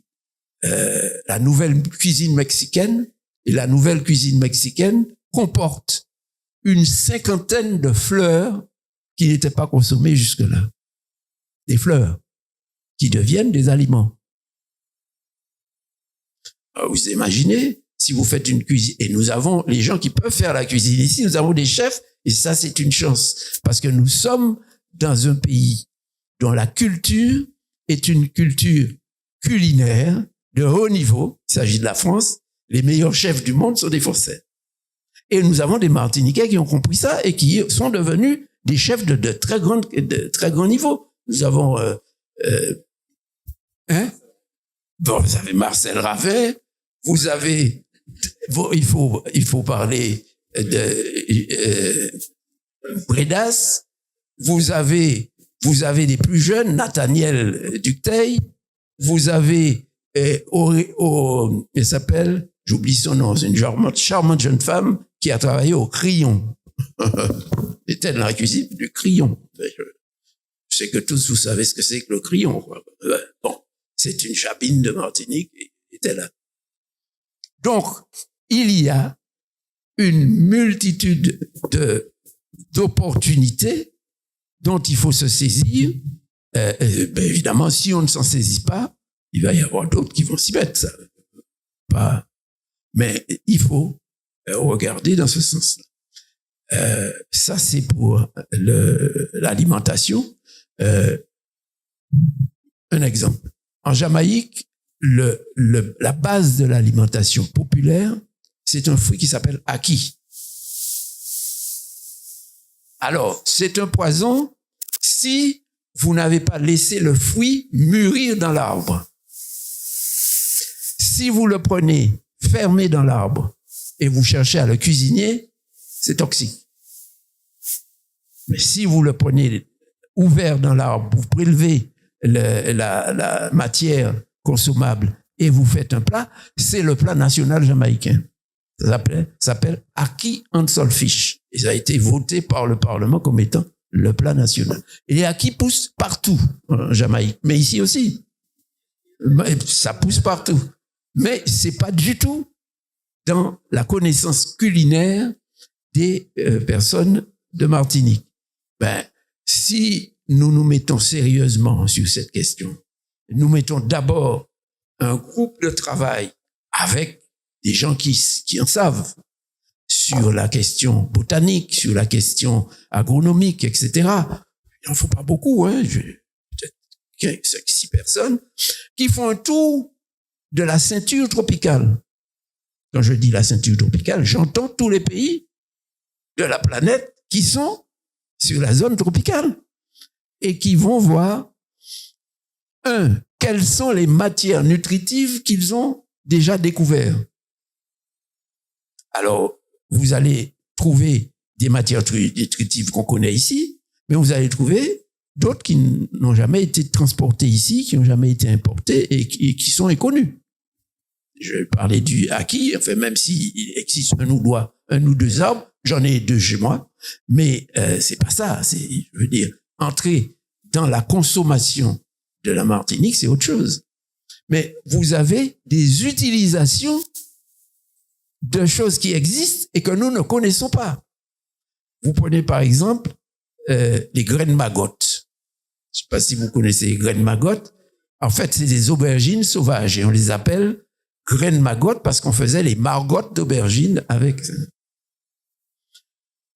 la nouvelle cuisine mexicaine, et la nouvelle cuisine mexicaine comporte une 50aine de fleurs qui n'étaient pas consommées jusque-là. Des fleurs qui deviennent des aliments. Alors vous imaginez, si vous faites une cuisine, et nous avons les gens qui peuvent faire la cuisine ici, nous avons des chefs, et ça c'est une chance, parce que nous sommes dans un pays dont la culture est une culture culinaire de haut niveau. Il s'agit de la France. Les meilleurs chefs du monde sont des Français. Et nous avons des Martiniquais qui ont compris ça et qui sont devenus des chefs de très grand niveau. Nous avons, vous avez Marcel Ravet, vous avez, il faut parler de Bredas, vous avez des plus jeunes, Nathaniel Ducteil, vous avez, elle s'appelle, j'oublie son nom, c'est une charmante jeune femme qui a travaillé au crayon. C'était dans la cuisine du crayon. Je sais que tous vous savez ce que c'est que le crayon, quoi. Bon, c'est une chabine de Martinique, et était là. Donc, il y a une multitude d'opportunités dont il faut se saisir. Évidemment, si on ne s'en saisit pas, il va y avoir d'autres qui vont s'y mettre. Ça. Pas. Mais il faut regarder dans ce sens-là. Ça, c'est pour l'alimentation. Un exemple. En Jamaïque, la base de l'alimentation populaire, c'est un fruit qui s'appelle ackee. Alors, c'est un poison si vous n'avez pas laissé le fruit mûrir dans l'arbre. Si vous le prenez fermé dans l'arbre et vous cherchez à le cuisiner, c'est toxique. Mais si vous le prenez ouvert dans l'arbre, vous prélevez la matière consommable et vous faites un plat, c'est le plat national jamaïcain. Ça s'appelle ackee and saltfish. Et ça a été voté par le Parlement comme étant le plat national. Et les ackee poussent partout en Jamaïque, mais ici aussi. Ça pousse partout. Mais c'est pas du tout dans la connaissance culinaire des personnes de Martinique. Si nous nous mettons sérieusement sur cette question, nous mettons d'abord un groupe de travail avec des gens qui en savent sur la question botanique, sur la question agronomique, etc. Il n'en faut pas beaucoup, peut-être 5-6 personnes, qui font un tour de la ceinture tropicale. Quand je dis la ceinture tropicale, j'entends tous les pays de la planète qui sont sur la zone tropicale et qui vont voir, quelles sont les matières nutritives qu'ils ont déjà découvertes. Alors, vous allez trouver des matières nutritives qu'on connaît ici, mais vous allez trouver d'autres qui n'ont jamais été transportées ici, qui n'ont jamais été importées et qui sont inconnues. Je parlais du ackee, enfin, même s'il existe un ou deux arbres, j'en ai 2 chez moi, mais c'est pas ça. Je veux dire, entrer dans la consommation de la Martinique, c'est autre chose. Mais vous avez des utilisations de choses qui existent et que nous ne connaissons pas. Vous prenez par exemple les graines maggottes. Je ne sais pas si vous connaissez les graines maggottes. En fait, c'est des aubergines sauvages et on les appelle graines maggottes parce qu'on faisait les margottes d'aubergines avec.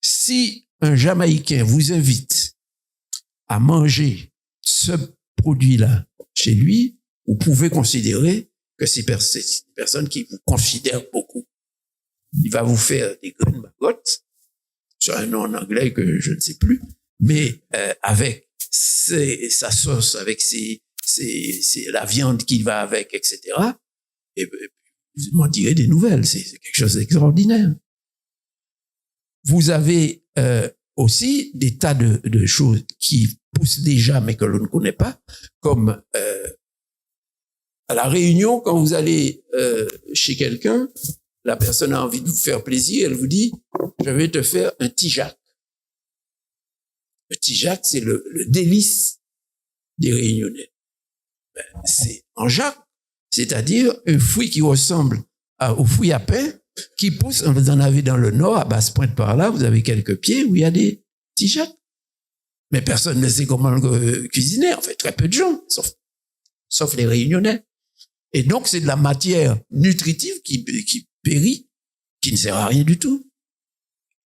Si un Jamaïcain vous invite à manger ce produit-là chez lui, vous pouvez considérer que c'est une personne qui vous considère beaucoup. Il va vous faire des graines maggottes, sur un nom en anglais que je ne sais plus, mais avec sa sauce, avec la viande qui va avec, etc. Et vous m'en direz des nouvelles, c'est quelque chose d'extraordinaire. Vous avez aussi des tas de choses qui poussent déjà mais que l'on ne connaît pas, comme à La Réunion, quand vous allez chez quelqu'un, la personne a envie de vous faire plaisir, elle vous dit « je vais te faire un tijac ». Le tijac, c'est le délice des Réunionnais. C'est en jac, c'est-à-dire un fruit qui ressemble au fruit à pain, qui pousse, vous en avez dans le nord, à Basse-Pointe par là, vous avez quelques pieds où il y a des tijacs. Mais personne ne sait comment le cuisiner, en fait, très peu de gens, sauf les Réunionnais. Et donc, c'est de la matière nutritive qui périt, qui ne sert à rien du tout.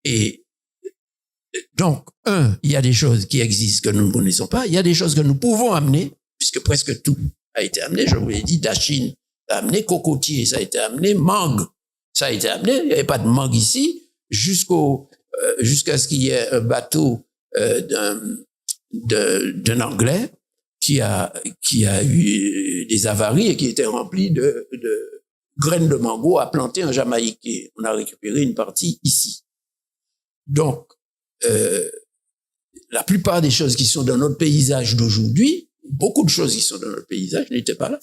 Et donc, il y a des choses qui existent que nous ne connaissons pas, il y a des choses que nous pouvons amener, puisque presque tout a été amené, je vous l'ai dit, dachine a amené, cocotier, ça a été amené, mangue, ça a été amené, il n'y avait pas de mangue ici, jusqu'à ce qu'il y ait un bateau d'un Anglais qui a eu des avaries et qui était rempli de graines de mango à planter en Jamaïque. Et on a récupéré une partie ici. Donc, la plupart des choses qui sont dans notre paysage d'aujourd'hui, beaucoup de choses qui sont dans notre paysage n'étaient pas là.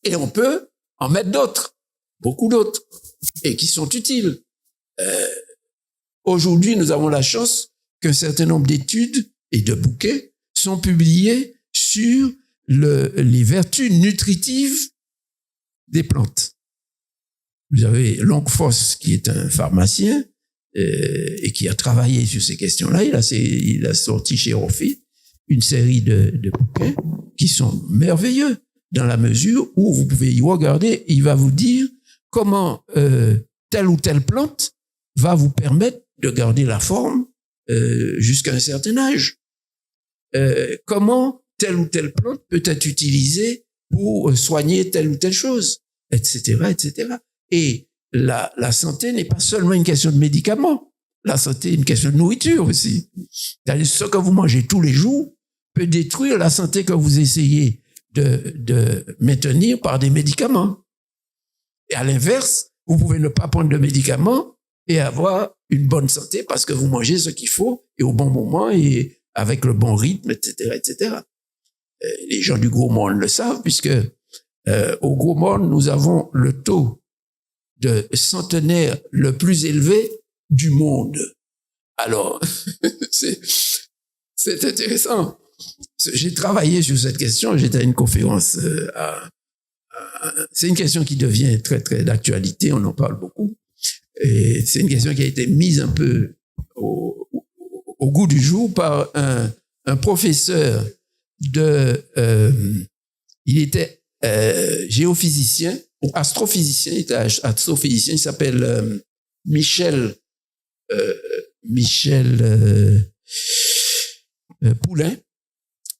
Et on peut en mettre d'autres, beaucoup d'autres, et qui sont utiles. Aujourd'hui, nous avons la chance qu'un certain nombre d'études et de bouquets sont publiés sur les vertus nutritives des plantes. Vous avez Longfoss, qui est un pharmacien, et qui a travaillé sur ces questions-là. Il a sorti chez Orphée une série de bouquins qui sont merveilleux dans la mesure où vous pouvez y regarder. Il va vous dire comment telle ou telle plante va vous permettre de garder la forme jusqu'à un certain âge. Comment telle ou telle plante peut être utilisée pour soigner telle ou telle chose, etc., etc. Et la santé n'est pas seulement une question de médicaments. La santé est une question de nourriture aussi. C'est-à-dire, ce que vous mangez tous les jours peut détruire la santé que vous essayez de maintenir par des médicaments. Et à l'inverse, vous pouvez ne pas prendre de médicaments et avoir une bonne santé parce que vous mangez ce qu'il faut et au bon moment et avec le bon rythme, etc., etc. Les gens du gros monde le savent puisque au gros monde, nous avons le taux de centenaire le plus élevé du monde. Alors, c'est intéressant. J'ai travaillé sur cette question, j'étais à une conférence. C'est une question qui devient très, très d'actualité, on en parle beaucoup. Et c'est une question qui a été mise un peu au goût du jour par un professeur il était géophysicien, ou astrophysicien, il était astrophysicien, il s'appelle Michel Poulain.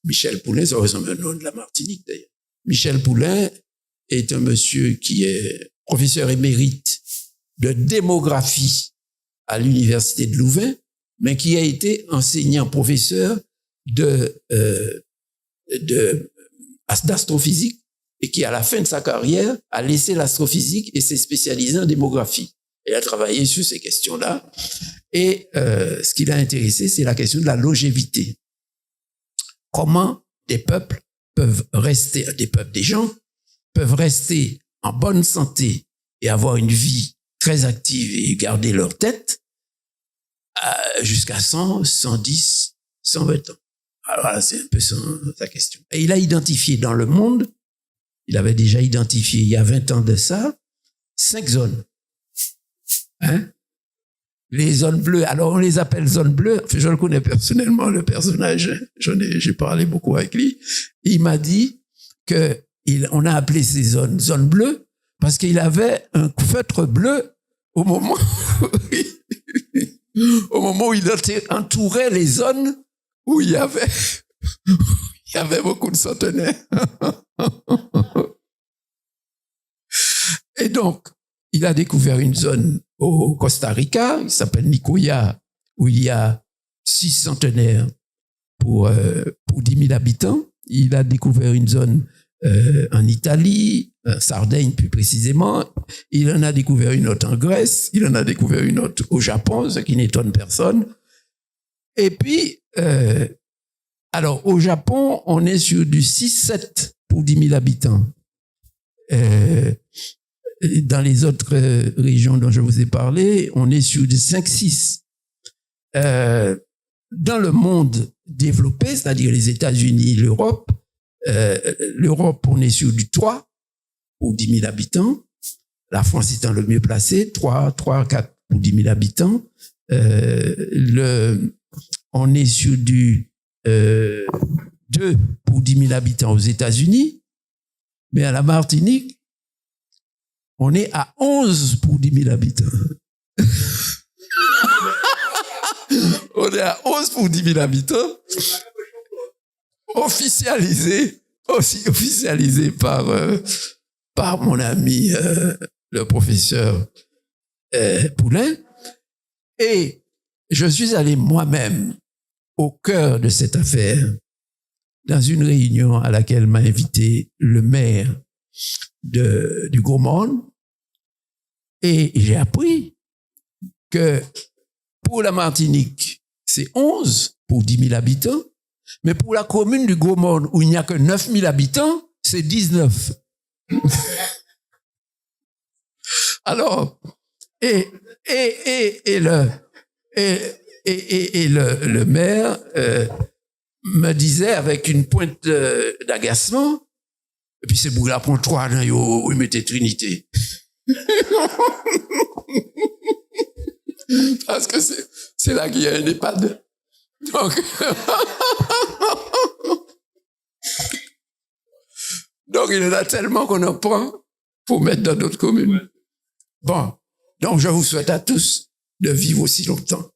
Michel Poulain, ça ressemble à un nom de la Martinique d'ailleurs. Michel Poulain est un monsieur qui est professeur émérite de démographie à l'université de Louvain, mais qui a été enseignant professeur d'astrophysique et qui, à la fin de sa carrière, a laissé l'astrophysique et s'est spécialisé en démographie. Il a travaillé sur ces questions-là. Et ce qui l'a intéressé, c'est la question de la longévité. Comment des peuples peuvent rester, des gens peuvent rester en bonne santé et avoir une vie très active et garder leur tête jusqu'à 100, 110, 120 ans. Alors là, c'est un peu sa question. Et il a identifié dans le monde, il avait déjà identifié il y a 20 ans de ça, 5 zones. Les zones bleues, alors on les appelle zones bleues. Je le connais personnellement, le personnage. J'ai parlé beaucoup avec lui. Il m'a dit on a appelé ces zones bleues parce qu'il avait un feutre bleu au moment où il entourait les zones où il y avait beaucoup de centenaires. Et donc, il a découvert une zone au Costa Rica, il s'appelle Nicoya, où il y a 6 centenaires pour 10 000 habitants. Il a découvert une zone en Italie, en Sardaigne plus précisément. Il en a découvert une autre en Grèce. Il en a découvert une autre au Japon, ce qui n'étonne personne. Et puis, alors au Japon, on est sur du 6-7 pour 10 000 habitants. Dans les autres régions dont je vous ai parlé, on est sur du 5-6. Dans le monde développé, c'est-à-dire les États-Unis, l'Europe, on est sur du 3 pour 10 000 habitants. La France étant le mieux placé, 3, 4 pour 10 000 habitants. On est sur du 2 pour 10 000 habitants aux États-Unis. Mais à la Martinique, on est à 11 pour 10 000 habitants. On est à 11 pour 10 000 habitants. Officialisé par mon ami, le professeur Poulain. Et je suis allé moi-même au cœur de cette affaire dans une réunion à laquelle m'a invité le maire du Gros Monde. Et j'ai appris que pour la Martinique, c'est 11 pour 10 000 habitants, mais pour la commune du Gros Monde, où il n'y a que 9 000 habitants, c'est 19. Alors, et le maire me disait avec une pointe d'agacement, et puis c'est pour la prendre 3 ans, il mettait Trinité. Parce que c'est là qu'il y a un EHPAD. Donc, donc, il y en a tellement qu'on en prend pour mettre dans d'autres communes. Bon, donc je vous souhaite à tous de vivre aussi longtemps.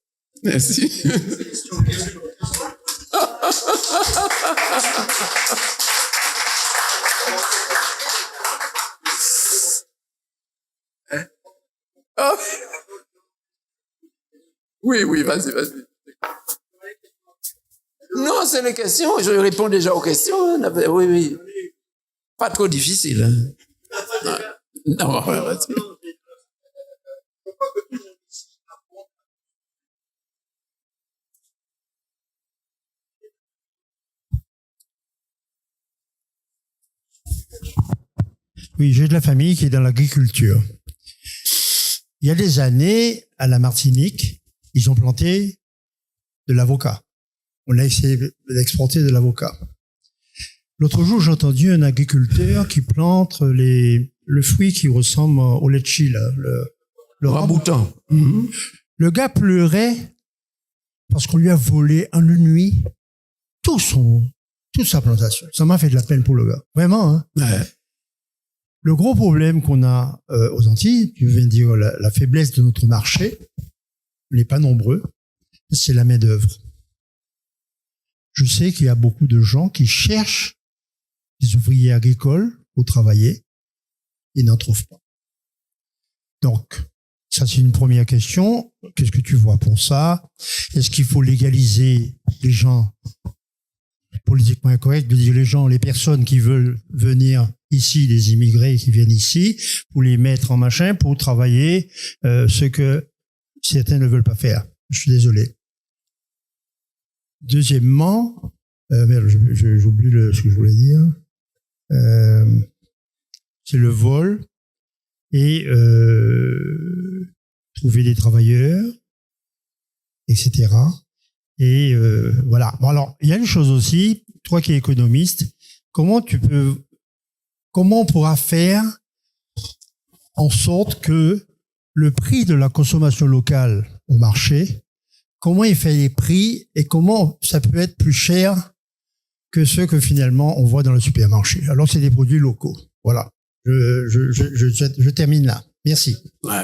Merci. Oh. Oui, vas-y. Non, c'est les questions. Je réponds déjà aux questions. Oui. Pas trop difficile. Hein. Non, vas-y. Oui, j'ai de la famille qui est dans l'agriculture. Il y a des années, à la Martinique, ils ont planté de l'avocat. On a essayé d'exporter de l'avocat. L'autre jour, j'ai entendu un agriculteur qui plante le fruit qui ressemble au litchi, là, le rambutan. Le gars pleurait parce qu'on lui a volé en une nuit toute sa plantation. Ça m'a fait de la peine pour le gars. Vraiment, hein. Ouais. Le gros problème qu'on a aux Antilles, tu viens de dire la faiblesse de notre marché, on n'est pas nombreux, c'est la main-d'œuvre. Je sais qu'il y a beaucoup de gens qui cherchent des ouvriers agricoles pour travailler et n'en trouvent pas. Donc, ça c'est une première question. Qu'est-ce que tu vois pour ça? Est-ce qu'il faut légaliser les gens, politiquement incorrect de dire les personnes qui veulent venir ici, les immigrés qui viennent ici, pour les mettre en machin, pour travailler ce que certains ne veulent pas faire. Je suis désolé. Deuxièmement, j'oublie ce que je voulais dire. C'est le vol et trouver des travailleurs, etc. Et voilà. Bon, alors, il y a une chose aussi, toi qui es économiste, comment on pourra faire en sorte que le prix de la consommation locale au marché, comment il fait les prix et comment ça peut être plus cher que ceux que finalement on voit dans le supermarché. Alors c'est des produits locaux. Voilà. Je termine là. Merci. Ouais.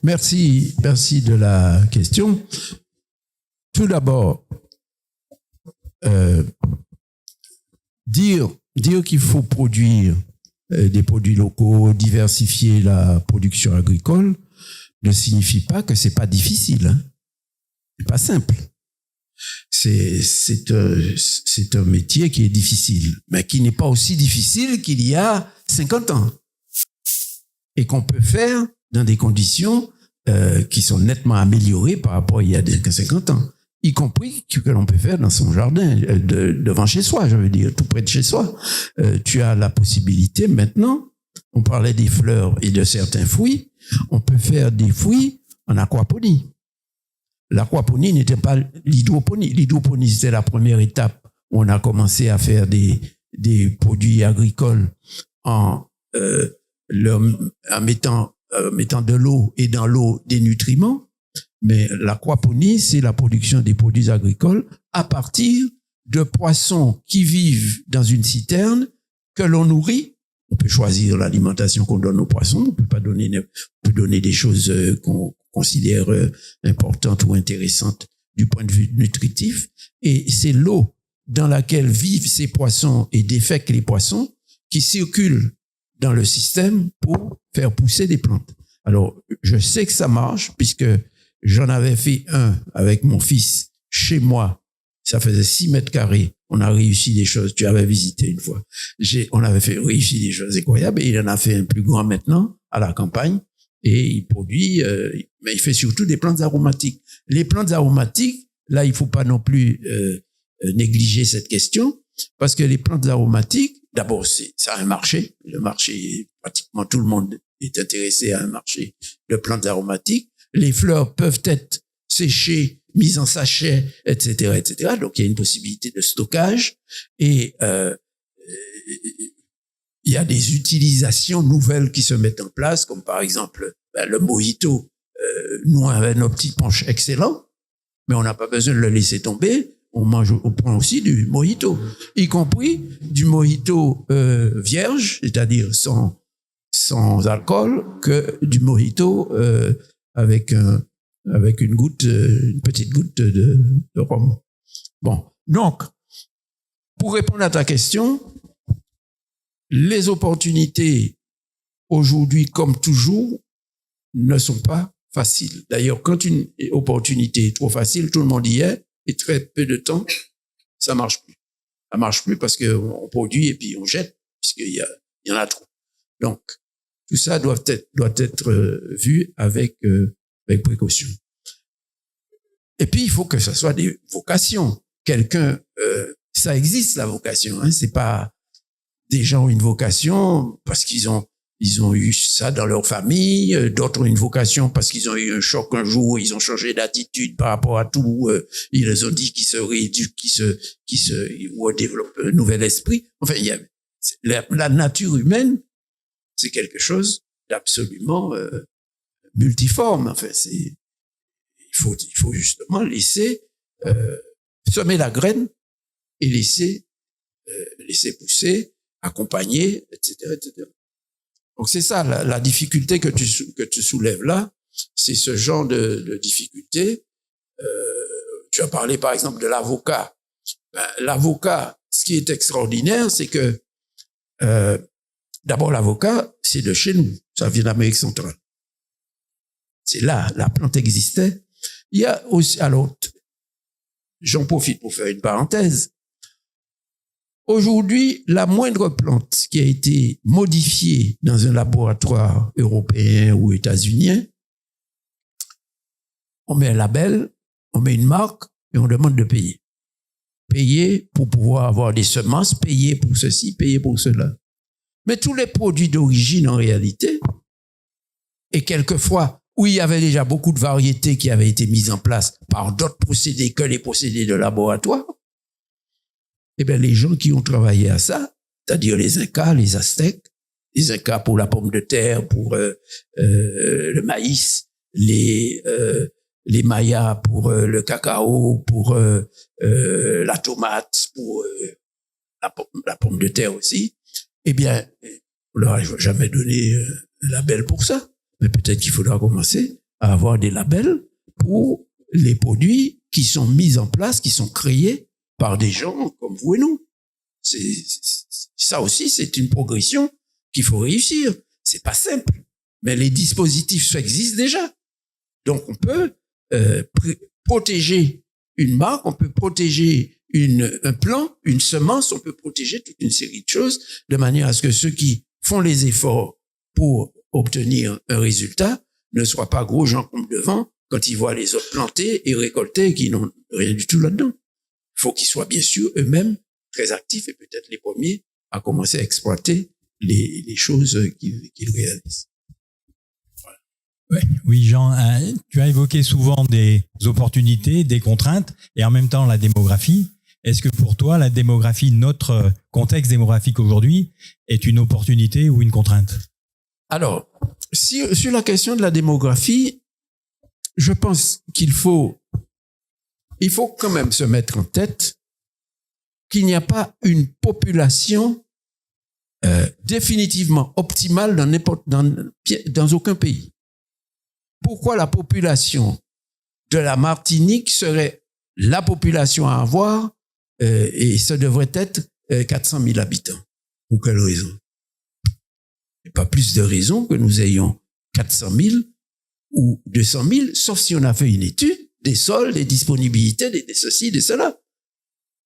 Merci de la question. Tout d'abord, dire qu'il faut produire des produits locaux, diversifier la production agricole, ne signifie pas que c'est pas difficile. Hein. C'est pas simple. C'est un métier qui est difficile, mais qui n'est pas aussi difficile qu'il y a 50 ans. Et qu'on peut faire dans des conditions qui sont nettement améliorées par rapport à il y a 50 ans. Y compris que l'on peut faire dans son jardin, devant chez soi, je veux dire, tout près de chez soi. Tu as la possibilité maintenant, on parlait des fleurs et de certains fruits, on peut faire des fruits en aquaponie. L'aquaponie n'était pas l'hydroponie. L'hydroponie, c'était la première étape où on a commencé à faire des produits agricoles en mettant de l'eau et dans l'eau des nutriments. Mais l'aquaponie, c'est la production des produits agricoles à partir de poissons qui vivent dans une citerne que l'on nourrit. On peut choisir l'alimentation qu'on donne aux poissons. On peut donner des choses qu'on considère importantes ou intéressantes du point de vue nutritif. Et c'est l'eau dans laquelle vivent ces poissons et défèquent les poissons qui circulent dans le système pour faire pousser des plantes. Alors, je sais que ça marche puisque j'en avais fait un avec mon fils chez moi. Ça faisait 6 mètres carrés. On a réussi des choses. Tu avais visité une fois. On avait réussi des choses incroyables et il en a fait un plus grand maintenant à la campagne. Et il produit, mais il fait surtout des plantes aromatiques. Les plantes aromatiques, là, il faut pas non plus négliger cette question parce que les plantes aromatiques, d'abord, ça a un marché. Le marché, pratiquement tout le monde est intéressé à un marché de plantes aromatiques. Les fleurs peuvent être séchées, mises en sachet, etc., etc. Donc, il y a une possibilité de stockage et il y a des utilisations nouvelles qui se mettent en place, comme par exemple le mojito nous, avec nos petites punches excellents, mais on n'a pas besoin de le laisser tomber. On prend aussi du mojito, y compris du mojito vierge, c'est-à-dire sans alcool, que du mojito avec une petite goutte de rhum. Bon, donc, pour répondre à ta question, les opportunités aujourd'hui, comme toujours, ne sont pas faciles. D'ailleurs, quand une opportunité est trop facile, tout le monde y est, et très peu de temps, ça marche plus. Ça marche plus parce qu'on produit et puis on jette, puisqu'il y en a trop. Donc, tout ça doit être vu avec précaution. Et puis, il faut que ça soit des vocations. Quelqu'un, ça existe, la vocation, hein. C'est pas des gens ont une vocation parce qu'ils ont eu ça dans leur famille, d'autres ont une vocation parce qu'ils ont eu un choc un jour, ils ont changé d'attitude par rapport à tout, ils les ont dit qu'ils se rééduquent, ou développent un nouvel esprit. Enfin, la nature humaine, c'est quelque chose d'absolument multiforme. Enfin, il faut justement laisser semer la graine et laisser pousser, accompagner, etc., etc. Donc c'est ça la difficulté que tu soulèves là, c'est ce genre de difficulté. Tu as parlé par exemple de l'avocat. L'avocat, ce qui est extraordinaire, c'est que d'abord l'avocat, c'est de chez nous, ça vient d'Amérique centrale. C'est là, la plante existait. Il y a aussi, alors, j'en profite pour faire une parenthèse. Aujourd'hui, la moindre plante qui a été modifiée dans un laboratoire européen ou états-unien, on met un label, on met une marque et on demande de payer. Payer pour pouvoir avoir des semences, payer pour ceci, payer pour cela. Mais tous les produits d'origine en réalité, et quelquefois où il y avait déjà beaucoup de variétés qui avaient été mises en place par d'autres procédés que les procédés de laboratoire, eh bien, les gens qui ont travaillé à ça, c'est-à-dire les Incas, les Aztèques, les Incas pour la pomme de terre, pour le maïs, les Mayas pour le cacao, pour la tomate, pour la pomme de terre aussi, eh bien, on leur a jamais donné un label pour ça. Mais peut-être qu'il faudra commencer à avoir des labels pour les produits qui sont mis en place, qui sont créés par des gens comme vous et nous. Ça aussi, c'est une progression qu'il faut réussir. C'est pas simple, mais les dispositifs existent déjà. Donc, on peut protéger une marque, on peut protéger un plan, une semence, on peut protéger toute une série de choses de manière à ce que ceux qui font les efforts pour obtenir un résultat ne soient pas gros gens comme devant quand ils voient les autres planter et récolter et qui n'ont rien du tout là-dedans. Il faut qu'ils soient bien sûr eux-mêmes très actifs et peut-être les premiers à commencer à exploiter les choses qu'ils réalisent. Voilà. Ouais, oui, Jean, tu as évoqué souvent des opportunités, des contraintes et en même temps la démographie. Est-ce que pour toi, la démographie, notre contexte démographique aujourd'hui, est une opportunité ou une contrainte? Alors, sur la question de la démographie, je pense qu'il faut quand même se mettre en tête qu'il n'y a pas une population définitivement optimale dans aucun pays. Pourquoi la population de la Martinique serait la population à avoir et ce devrait être 400 000 habitants? Pour quelle raison? Il n'y a pas plus de raison que nous ayons 400 000 ou 200 000, sauf si on a fait une étude des sols, des disponibilités, des ceci, des cela.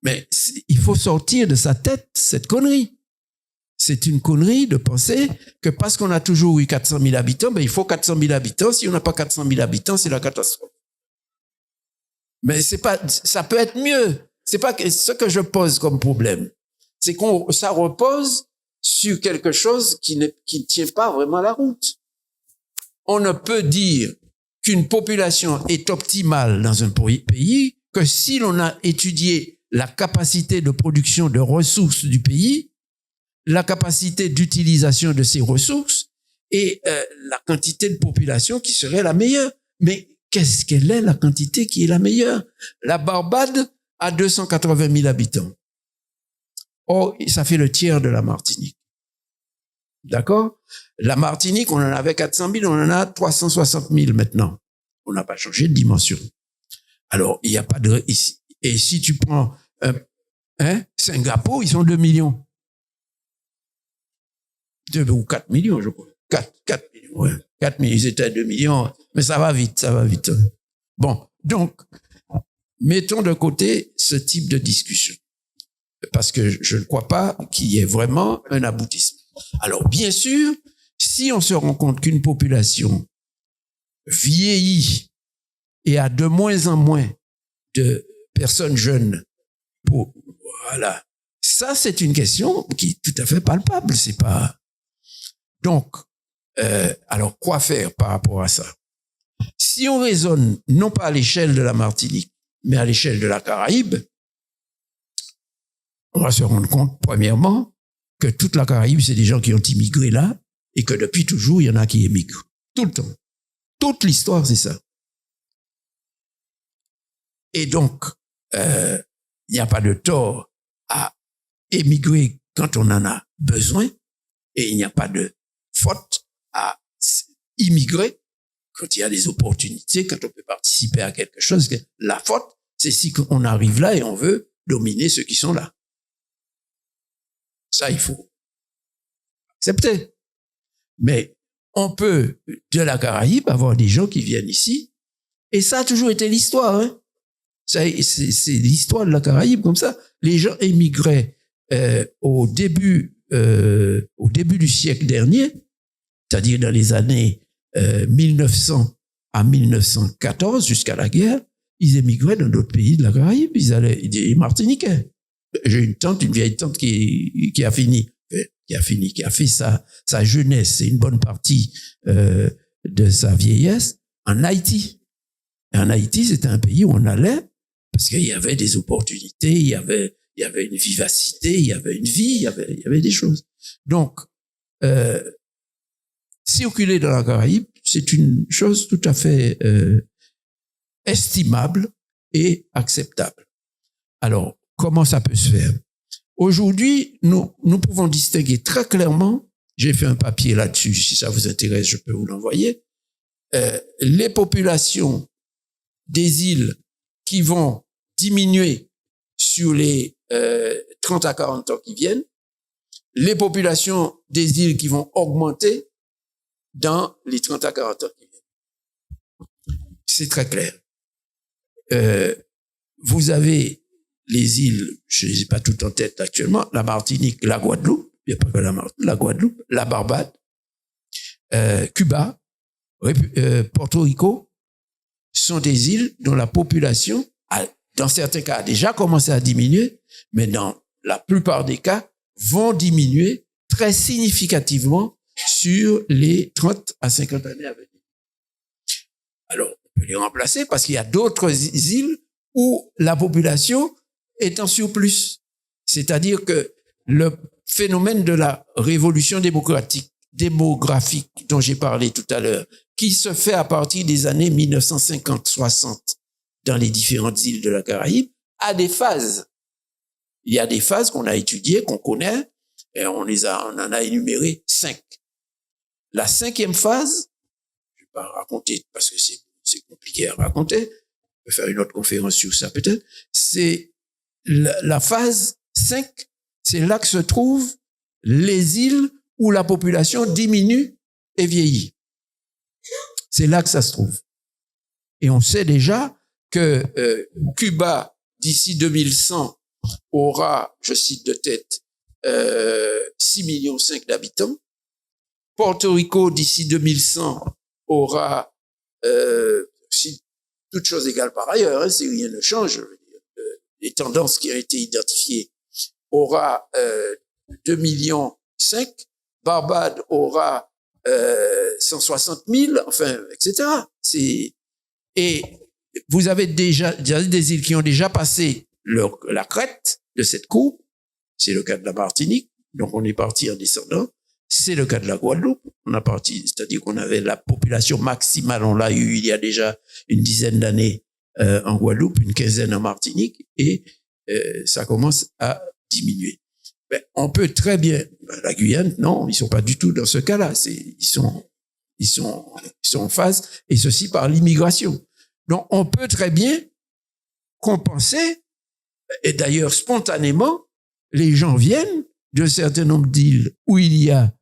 Mais il faut sortir de sa tête cette connerie. C'est une connerie de penser que parce qu'on a toujours eu 400 000 habitants, ben il faut 400 000 habitants. Si on n'a pas 400 000 habitants, c'est la catastrophe. Mais ça peut être mieux. C'est pas ce que je pose comme problème. C'est ça repose sur quelque chose qui ne tient pas vraiment la route. On ne peut dire qu'une population est optimale dans un pays que si l'on a étudié la capacité de production de ressources du pays, la capacité d'utilisation de ces ressources et la quantité de population qui serait la meilleure. Mais quelle est la quantité qui est la meilleure? La Barbade a 280 000 habitants. Or, ça fait le tiers de la Martinique. D'accord? La Martinique, on en avait 400 000, on en a 360 000 maintenant. On n'a pas changé de dimension. Alors, il n'y a pas de... Et si tu prends Singapour, ils sont 2 millions. 2 ou 4 millions, je crois. 4 millions, ouais. 4 millions, ils étaient à 2 millions. Mais ça va vite, ça va vite. Bon, donc, mettons de côté ce type de discussion. Parce que je ne crois pas qu'il y ait vraiment un aboutissement. Alors, bien sûr, si on se rend compte qu'une population vieillit et a de moins en moins de personnes jeunes, voilà. Ça, c'est une question qui est tout à fait palpable. C'est pas... Donc, alors, quoi faire par rapport à ça? Si on raisonne non pas à l'échelle de la Martinique, mais à l'échelle de la Caraïbe, on va se rendre compte, premièrement, que toute la Caraïbe, c'est des gens qui ont immigré là, et que depuis toujours, il y en a qui émigrent. Tout le temps. Toute l'histoire, c'est ça. Et donc, il n'y a pas de tort à émigrer quand on en a besoin, et il n'y a pas de faute à immigrer quand il y a des opportunités, quand on peut participer à quelque chose. La faute, c'est si on arrive là et on veut dominer ceux qui sont là. Ça, il faut accepter. Mais on peut, de la Caraïbe, avoir des gens qui viennent ici, et ça a toujours été l'histoire, hein. C'est l'histoire de la Caraïbe comme ça. Les gens émigraient au début du siècle dernier, c'est-à-dire dans les années 1900 à 1914, jusqu'à la guerre, ils émigraient dans d'autres pays de la Caraïbe. Ils allaient, des Martiniquais. J'ai une vieille tante qui a fait sa jeunesse et une bonne partie de sa vieillesse en Haïti. Et en Haïti, c'était un pays où on allait parce qu'il y avait des opportunités, il y avait une vivacité, il y avait une vie, il y avait des choses. Donc, circuler dans la Caraïbe, c'est une chose tout à fait estimable et acceptable. Alors, comment ça peut se faire? Aujourd'hui, nous pouvons distinguer très clairement, j'ai fait un papier là-dessus, si ça vous intéresse, je peux vous l'envoyer, les populations des îles qui vont diminuer sur les 30 à 40 ans qui viennent, les populations des îles qui vont augmenter dans les 30 à 40 ans qui viennent. C'est très clair. Vous avez les îles, je ne les ai pas toutes en tête actuellement, la Martinique, la Guadeloupe, il n'y a pas que la Martinique, la Guadeloupe, la Barbade, Cuba, Porto Rico, sont des îles dont la population, dans certains cas, a déjà commencé à diminuer, mais dans la plupart des cas, vont diminuer très significativement sur les 30 à 50 années à venir. Alors, on peut les remplacer parce qu'il y a d'autres îles où la population est en surplus. C'est-à-dire que le phénomène de la révolution démographique dont j'ai parlé tout à l'heure, qui se fait à partir des années 1950-60 dans les différentes îles de la Caraïbe, a des phases. Il y a des phases qu'on a étudiées, qu'on connaît, et on en a énuméré 5. La 5e phase, je vais pas raconter parce que c'est compliqué à raconter, on peut faire une autre conférence sur ça peut-être, c'est la phase 5, c'est là que se trouvent les îles où la population diminue et vieillit. C'est là que ça se trouve. Et on sait déjà que Cuba, d'ici 2100, aura, je cite de tête, 6,5 millions d'habitants. Porto Rico, d'ici 2100, aura, si toutes choses égales par ailleurs, hein, si rien ne change, je veux dire, les tendances qui ont été identifiées, aura 2,5 millions. Barbade aura 160 000, enfin, etc. Et vous avez déjà des îles qui ont déjà passé la crête de cette courbe. C'est le cas de la Martinique. Donc, on est parti en descendant. C'est le cas de la Guadeloupe. C'est-à-dire qu'on avait la population maximale, on l'a eu il y a déjà une dizaine d'années en Guadeloupe, une quinzaine en Martinique, et ça commence à diminuer. Ben, on peut très bien, la Guyane, non, ils sont pas du tout dans ce cas-là. Ils sont en phase, et ceci par l'immigration. Donc, on peut très bien compenser, et d'ailleurs, spontanément, les gens viennent d'un certain nombre d'îles où il y a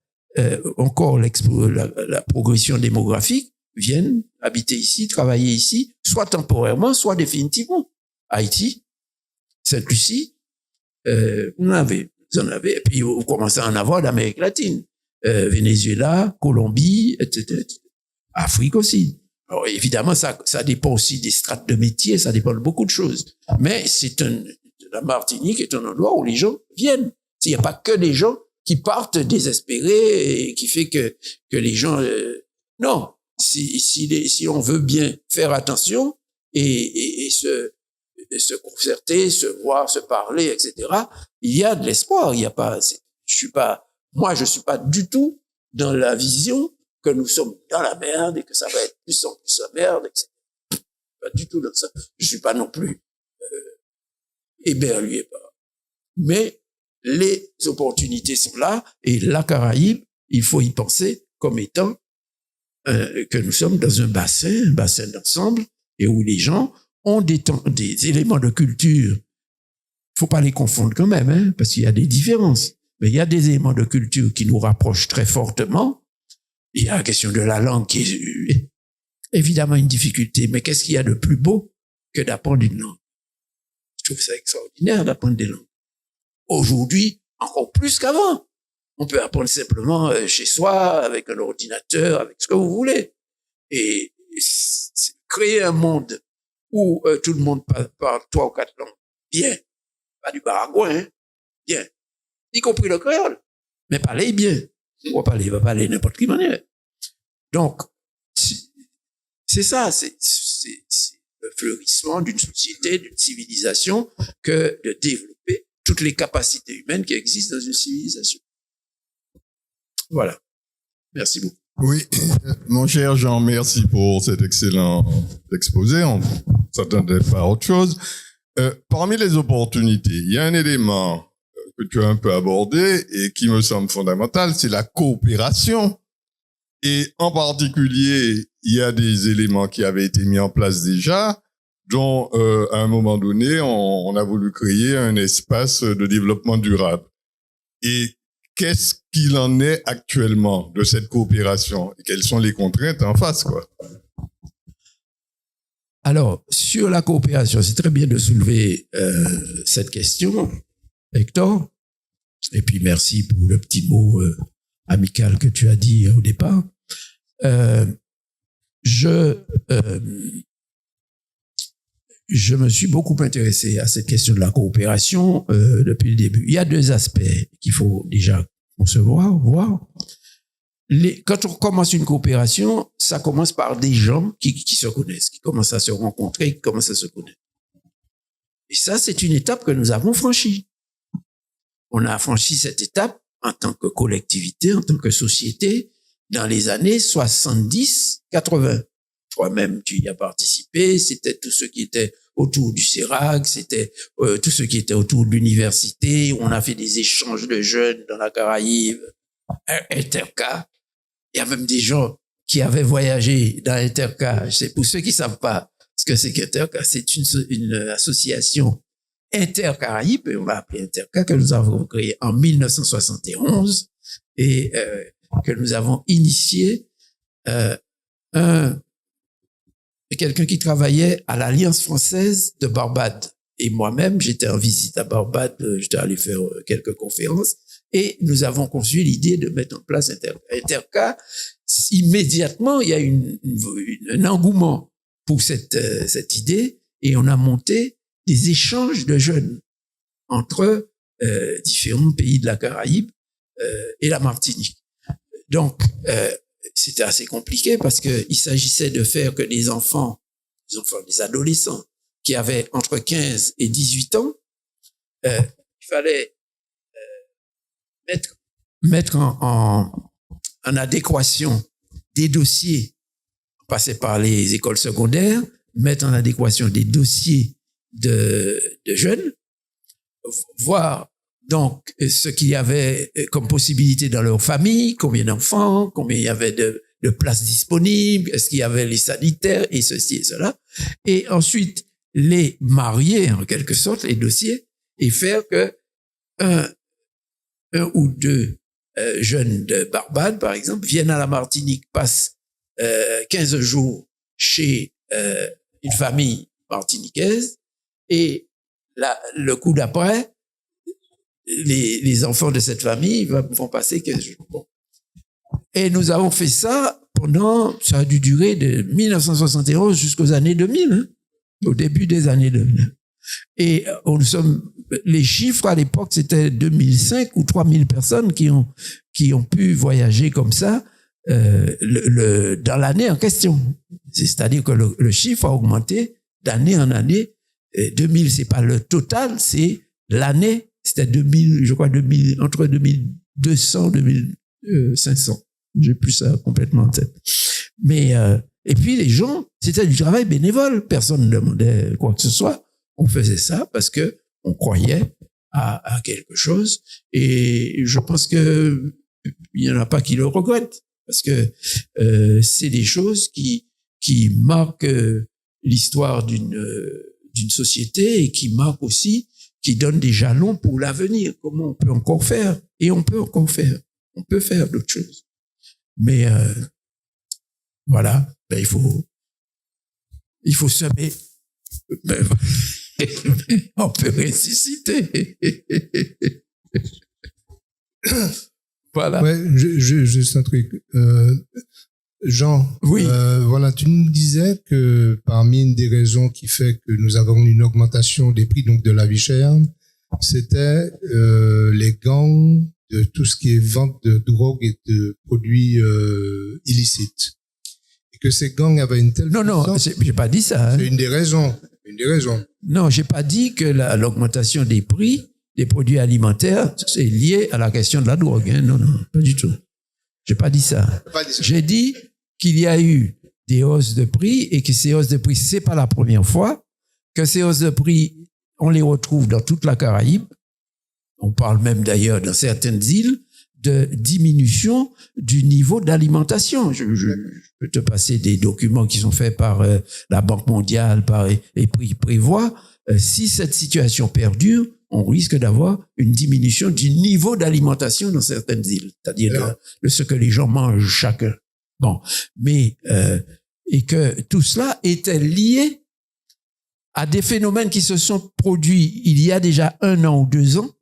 encore la progression démographique, viennent habiter ici, travailler ici, soit temporairement, soit définitivement. Haïti, Sainte-Lucie, vous en avez, et puis vous commencez à en avoir d'Amérique latine, Venezuela, Colombie, etc., Afrique aussi. Alors évidemment, ça dépend aussi des strates de métier, ça dépend de beaucoup de choses. Mais la Martinique est un endroit où les gens viennent. Il n'y a pas que des gens qui partent désespérés et qui fait que les gens, non. Si on veut bien faire attention et se concerter, se voir, se parler, etc., il y a de l'espoir. Il y a pas, je suis pas du tout dans la vision que nous sommes dans la merde et que ça va être plus en plus la merde, etc. Pas du tout dans ça. Je suis pas non plus éberlué par. Mais les opportunités sont là, et la Caraïbe, il faut y penser comme étant que nous sommes dans un bassin d'ensemble, et où les gens ont des éléments de culture. Faut pas les confondre quand même, hein, parce qu'il y a des différences. Mais il y a des éléments de culture qui nous rapprochent très fortement. Il y a la question de la langue qui est évidemment une difficulté, mais qu'est-ce qu'il y a de plus beau que d'apprendre une langue? Je trouve ça extraordinaire d'apprendre des langues. Aujourd'hui, encore plus qu'avant. On peut apprendre simplement chez soi, avec un ordinateur, avec ce que vous voulez. Et créer un monde où tout le monde parle 3 ou 4 langues, bien. Pas du baragouin, hein, bien. Y compris le créole. Mais parlez bien. Il va parler n'importe quelle manière. Donc, c'est ça, c'est le fleurissement d'une société, d'une civilisation, que de développer toutes les capacités humaines qui existent dans une civilisation. Voilà. Merci beaucoup. Oui, mon cher Jean, merci pour cet excellent exposé. On ne s'attendait pas à autre chose. Parmi les opportunités, il y a un élément que tu as un peu abordé et qui me semble fondamental, c'est la coopération. Et en particulier, il y a des éléments qui avaient été mis en place déjà, dont à un moment donné, on a voulu créer un espace de développement durable. Et qu'est-ce qu'il en est actuellement de cette coopération? Et quelles sont les contraintes en face, quoi? Alors, sur la coopération, c'est très bien de soulever cette question, Hector. Et puis, merci pour le petit mot amical que tu as dit au départ. Je me suis beaucoup intéressé à cette question de la coopération depuis le début. Il y a 2 aspects qu'il faut déjà concevoir, voir. Quand on commence une coopération, ça commence par des gens qui se connaissent, qui commencent à se rencontrer, qui commencent à se connaître. Et ça, c'est une étape que nous avons franchie. On a franchi cette étape en tant que collectivité, en tant que société, dans les années 70-80. Toi-même, tu y as participé, c'était tous ceux qui étaient autour du CERAC, c'était tous ceux qui étaient autour de l'université, on a fait des échanges de jeunes dans la Caraïbe, Interca. Il y a même des gens qui avaient voyagé dans Interca. C'est pour ceux qui savent pas ce que c'est qu'Interca, c'est une association intercaraïbe, et on l'a appelé Interca, que nous avons créé en 1971 et que nous avons initié quelqu'un qui travaillait à l'Alliance française de Barbade. Et moi-même, j'étais en visite à Barbade, j'étais allé faire quelques conférences, et nous avons conçu l'idée de mettre en place Interca. Immédiatement, il y a un engouement pour cette idée, et on a monté des échanges de jeunes entre différents pays de la Caraïbe et la Martinique. Donc, c'était assez compliqué parce que il s'agissait de faire que des enfants, des adolescents qui avaient entre 15 et 18 ans, il fallait mettre en adéquation des dossiers, passer par les écoles secondaires, mettre en adéquation des dossiers de jeunes, voir donc ce qu'il y avait comme possibilité dans leur famille, combien d'enfants, combien il y avait de places disponibles, est-ce qu'il y avait les sanitaires et ceci et cela, et ensuite les marier en quelque sorte, les dossiers, et faire que un ou deux jeunes de Barbade, par exemple, viennent à la Martinique, passent 15 jours chez une famille martiniquaise, et le coup d'après, les enfants de cette famille vont passer 15 jours. Bon. Et nous avons fait ça ça a dû durer de 1971 jusqu'aux années 2000, hein, au début des années 2000. Et les chiffres à l'époque, c'était 2005 ou 3000 personnes qui ont pu voyager comme ça dans l'année en question. C'est-à-dire que le chiffre a augmenté d'année en année. 2000, c'est pas le total, c'est l'année. C'était 2000, je crois, entre 2200 et 2500. J'ai plus ça complètement en tête. Mais, et puis les gens, c'était du travail bénévole. Personne ne demandait quoi que ce soit. On faisait ça parce que on croyait à quelque chose. Et je pense que il y en a pas qui le regrettent. Parce que, c'est des choses qui marquent l'histoire d'une société et qui marquent aussi, qui donnent des jalons pour l'avenir. Comment on peut encore faire? Et on peut encore faire. On peut faire d'autres choses. Mais voilà, ben il faut semer. On peut ressusciter. Voilà. Ouais, juste un truc. Jean, oui. Voilà, tu nous disais que parmi une des raisons qui fait que nous avons une augmentation des prix donc de la vie chère, c'était les gangs de tout ce qui est vente de drogue et de produits illicites. Et que ces gangs avaient une telle puissance. J'ai pas dit ça. Hein. C'est une des raisons. Non, j'ai pas dit que l'augmentation des prix des produits alimentaires c'est lié à la question de la drogue. Hein. Non, pas du tout. J'ai pas dit ça. J'ai dit qu'il y a eu des hausses de prix et que ces hausses de prix, c'est pas la première fois, que ces hausses de prix, on les retrouve dans toute la Caraïbe. On parle même d'ailleurs dans certaines îles de diminution du niveau d'alimentation. Je peux te passer des documents qui sont faits par la Banque mondiale, par les prix prévoient. Si cette situation perdure, on risque d'avoir une diminution du niveau d'alimentation dans certaines îles, c'est-à-dire de ce que les gens mangent chacun. Bon, mais et que tout cela était lié à des phénomènes qui se sont produits il y a déjà 1 an ou 2 ans.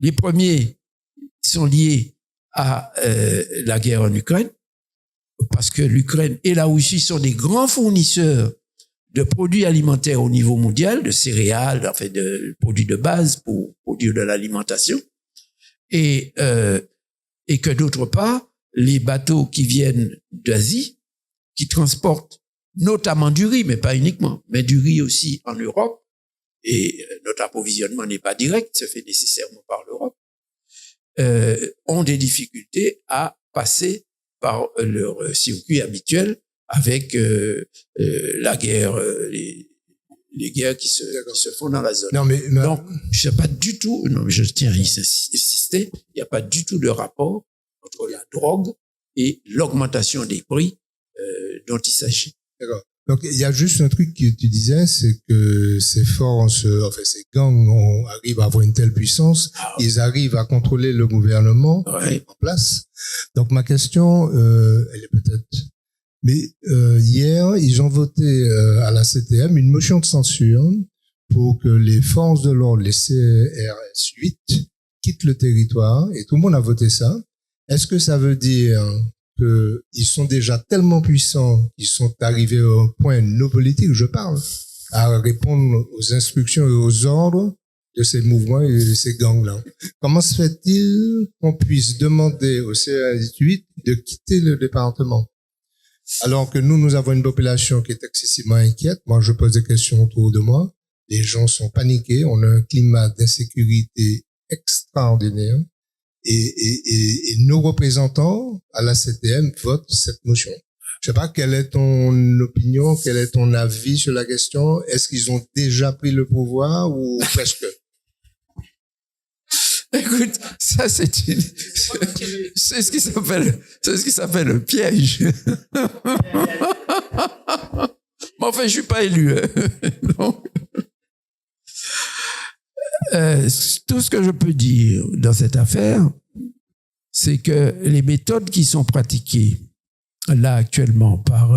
Les premiers sont liés à la guerre en Ukraine, parce que l'Ukraine et la Russie sont des grands fournisseurs de produits alimentaires au niveau mondial, de céréales, enfin de produits de base pour produire de l'alimentation, et que d'autre part, les bateaux qui viennent d'Asie, qui transportent notamment du riz, mais pas uniquement, mais du riz aussi en Europe, et notre approvisionnement n'est pas direct, se fait nécessairement par l'Europe, ont des difficultés à passer par leur circuit habituel avec la guerre, les guerres qui se font dans la zone. Non, mais donc, je sais pas du tout, non, je tiens à insister, il n'y a pas du tout de rapport entre la drogue et l'augmentation des prix dont il s'agit. D'accord. Donc, il y a juste un truc que tu disais, c'est que ces forces, ces gangs arrivent à avoir une telle puissance, ils arrivent à contrôler le gouvernement en place. Donc, ma question, elle est peut-être... Mais hier, ils ont voté à la CTM une motion de censure pour que les forces de l'ordre, les CRS 8, quittent le territoire, et tout le monde a voté ça. Est-ce que ça veut dire qu'ils sont déjà tellement puissants qu'ils sont arrivés au point, nos politiques, je parle, à répondre aux instructions et aux ordres de ces mouvements et de ces gangs-là? Comment se fait-il qu'on puisse demander au CRS 8 de quitter le département? Alors que nous avons une population qui est excessivement inquiète. Moi, je pose des questions autour de moi. Les gens sont paniqués. On a un climat d'insécurité extraordinaire. et nos représentants à la CTM votent cette motion. Je sais pas quelle est ton opinion, quel est ton avis sur la question. Est-ce qu'ils ont déjà pris le pouvoir ou presque? Écoute, ça c'est ce qui s'appelle le piège. Mais enfin, je suis pas élu. Donc, tout ce que je peux dire dans cette affaire, c'est que les méthodes qui sont pratiquées là actuellement par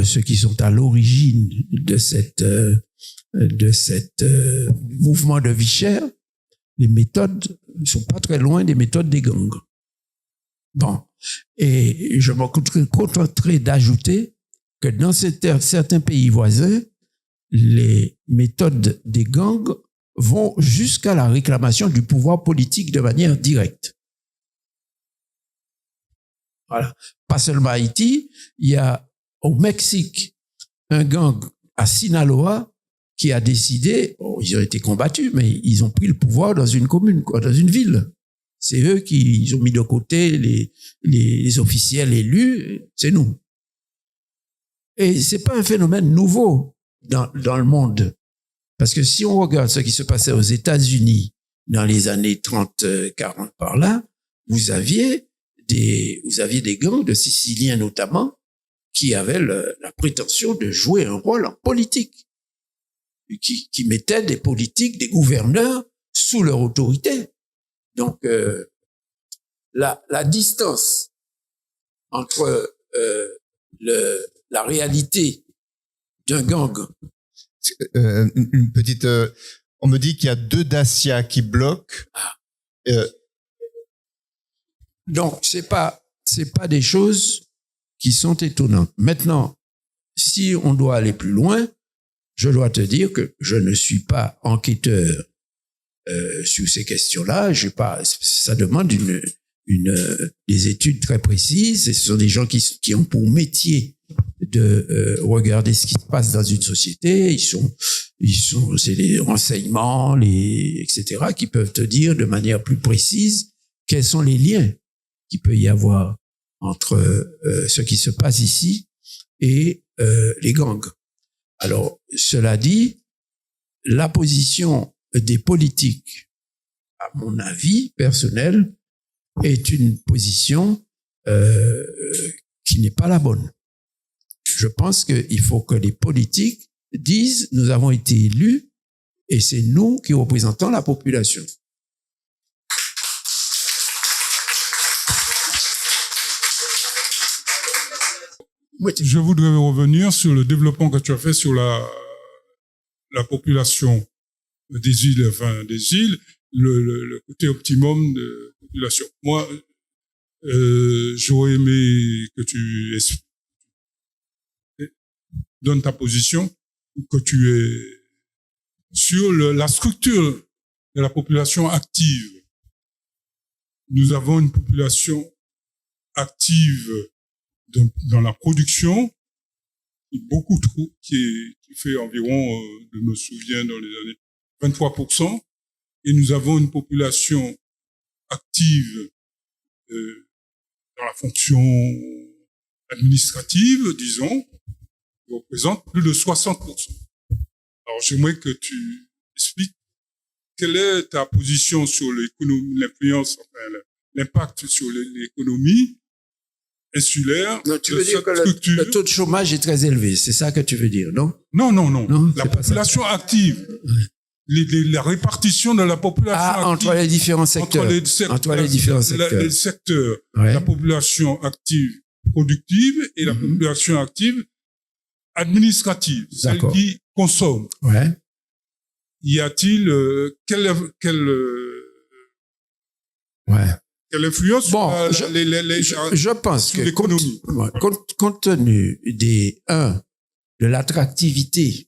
ceux qui sont à l'origine de cette mouvement de vie chère, les méthodes ne sont pas très loin des méthodes des gangs. Bon, et je me contenterai d'ajouter que dans certains pays voisins, les méthodes des gangs vont jusqu'à la réclamation du pouvoir politique de manière directe. Voilà. Pas seulement à Haïti, il y a au Mexique un gang à Sinaloa qui a décidé, ils ont été combattus, mais ils ont pris le pouvoir dans une commune, dans une ville. C'est eux qui ont mis de côté les officiels élus, c'est nous. Et c'est pas un phénomène nouveau dans le monde. Parce que si on regarde ce qui se passait aux États-Unis dans les années 30, 40 par là, vous aviez des gangs de Siciliens notamment qui avaient la prétention de jouer un rôle en politique, qui mettaient des politiques, des gouverneurs sous leur autorité. Donc la distance entre la réalité d'un gang. Une petite. On me dit qu'il y a 2 Dacia qui bloquent. Donc c'est pas des choses qui sont étonnantes. Maintenant, si on doit aller plus loin, je dois te dire que je ne suis pas enquêteur sur ces questions-là. Ça demande des études très précises. Et ce sont des gens qui ont pour métier de regarder ce qui se passe dans une société. C'est les renseignements, etc., qui peuvent te dire de manière plus précise quels sont les liens qu'il peut y avoir entre ce qui se passe ici et les gangs. Alors, cela dit, la position des politiques, à mon avis personnel, est une position qui n'est pas la bonne. Je pense qu'il faut que les politiques disent « nous avons été élus et c'est nous qui représentons la population ». Je voudrais revenir sur le développement que tu as fait sur la population des îles, le côté optimum de population. Moi, j'aurais aimé que tu donnes ta position, que tu es sur la structure de la population active. Nous avons une population active dans la production, beaucoup trop, qui fait environ, je me souviens, dans les années 23%, et nous avons une population active dans la fonction administrative, disons, qui représente plus de 60%. Alors j'aimerais que tu expliques quelle est ta position sur l'économie, l'influence, enfin, l'impact sur l'économie insulaire. Non, tu veux dire que le taux de chômage est très élevé, c'est ça que tu veux dire, non? Non. La population active, la répartition de la population active entre les différents secteurs. Entre les différents secteurs. Les secteurs, ouais. La population active productive et la population active administrative, celle qui consomme. Ouais. Y a-t-il quelle influence je pense que compte tenu de l'attractivité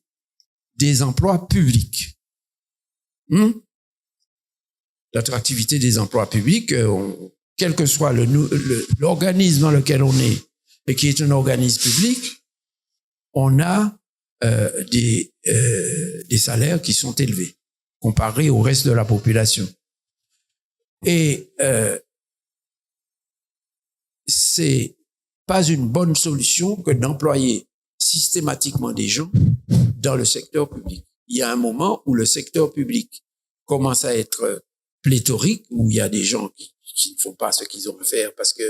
des emplois publics, l'attractivité des emplois publics, quel que soit l'organisme dans lequel on est et qui est un organisme public, on a des salaires qui sont élevés comparés au reste de la population. Et c'est pas une bonne solution que d'employer systématiquement des gens dans le secteur public. Il y a un moment où le secteur public commence à être pléthorique, où il y a des gens qui ne font pas ce qu'ils ont à faire parce que